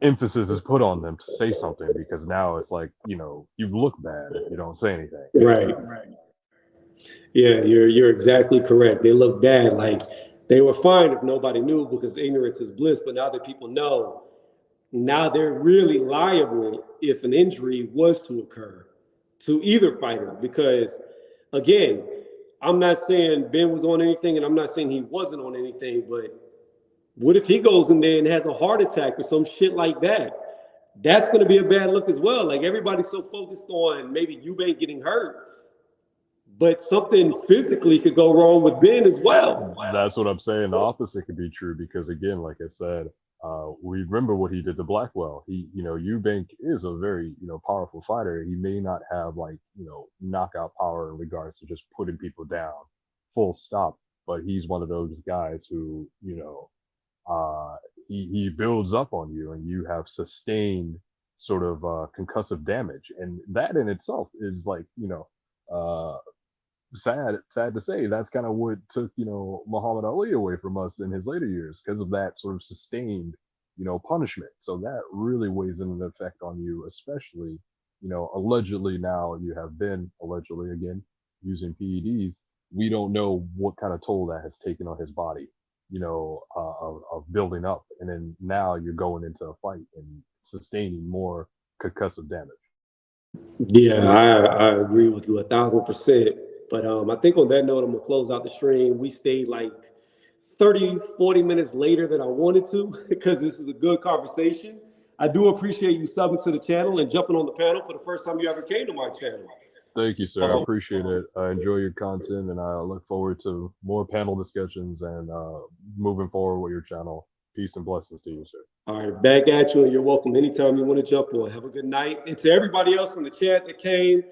Speaker 3: emphasis is put on them to say something because now it's like you look bad if you don't say anything.
Speaker 1: Right. Yeah, you're exactly correct. They look bad. Like they were fine if nobody knew because ignorance is bliss. But now that people know, now they're really liable if an injury was to occur to either fighter. Because again, I'm not saying Ben was on anything, and I'm not saying he wasn't on anything, but what if he goes in there and has a heart attack or some shit like that? that's going to be a bad look as well. Like everybody's so focused on maybe Eubank getting hurt, but something physically could go wrong with Ben as well.
Speaker 3: That's what I'm saying. The opposite could be true because, again, like I said, we remember what he did to Blackwell. Eubank is a very, powerful fighter. He may not have knockout power in regards to just putting people down, full stop. But he's one of those guys who, he builds up on you, and you have sustained sort of concussive damage, and that in itself is like, sad to say. That's kind of what took Muhammad Ali away from us in his later years because of that sort of sustained punishment. So that really weighs in an effect on you, especially allegedly now you have been allegedly again using PEDs. We don't know what kind of toll that has taken on his body, of building up, and then now you're going into a fight and sustaining more concussive damage.
Speaker 1: Yeah, I agree with you 1,000%. But I think on that note, I'm going to close out the stream. We stayed like 30, 40 minutes later than I wanted to because this is a good conversation. I do appreciate you subbing to the channel and jumping on the panel for the first time you ever came to my channel.
Speaker 3: Thank you, sir. I appreciate it. I enjoy your content, and I look forward to more panel discussions and moving forward with your channel. Peace and blessings to you, sir. All
Speaker 1: right, back at you, and you're welcome anytime you want to jump on. Have a good night. And to everybody else in the chat that came,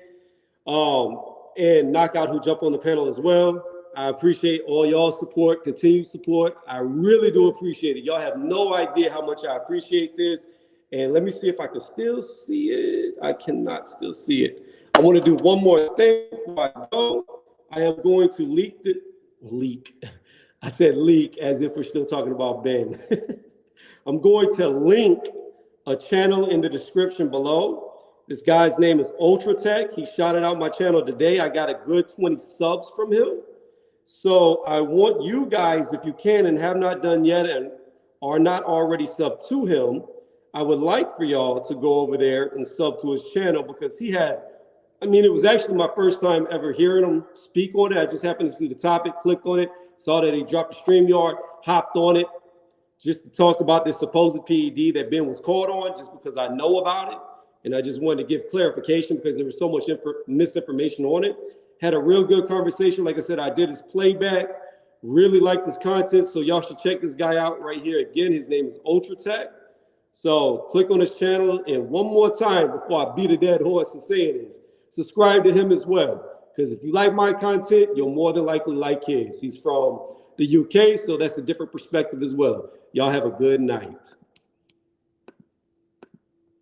Speaker 1: and Knockout who jumped on the panel as well, I appreciate all y'all's support, continued support. I really do appreciate it. Y'all have no idea how much I appreciate this. And let me see if I can still see it. I cannot still see it. I want to do one more thing before I go. I am going to leak. I said leak as if we're still talking about Ben. I'm going to link a channel in the description below. This guy's name is Ultratech. He shouted out my channel today. I got a good 20 subs from him. So I want you guys, if you can and have not done yet and are not already subbed to him, I would like for y'all to go over there and sub to his channel because he had, it was actually my first time ever hearing him speak on it. I just happened to see the topic, clicked on it, saw that he dropped the StreamYard, hopped on it just to talk about this supposed PED that Ben was caught on just because I know about it. And I just wanted to give clarification because there was so much misinformation on it. Had a real good conversation. Like I said, I did his playback. Really liked his content. So y'all should check this guy out right here. Again, his name is Ultratech. So click on his channel. And one more time before I beat a dead horse and say this, subscribe to him as well. Because if you like my content, you'll more than likely like his. He's from the UK, so that's a different perspective as well. Y'all have a good night.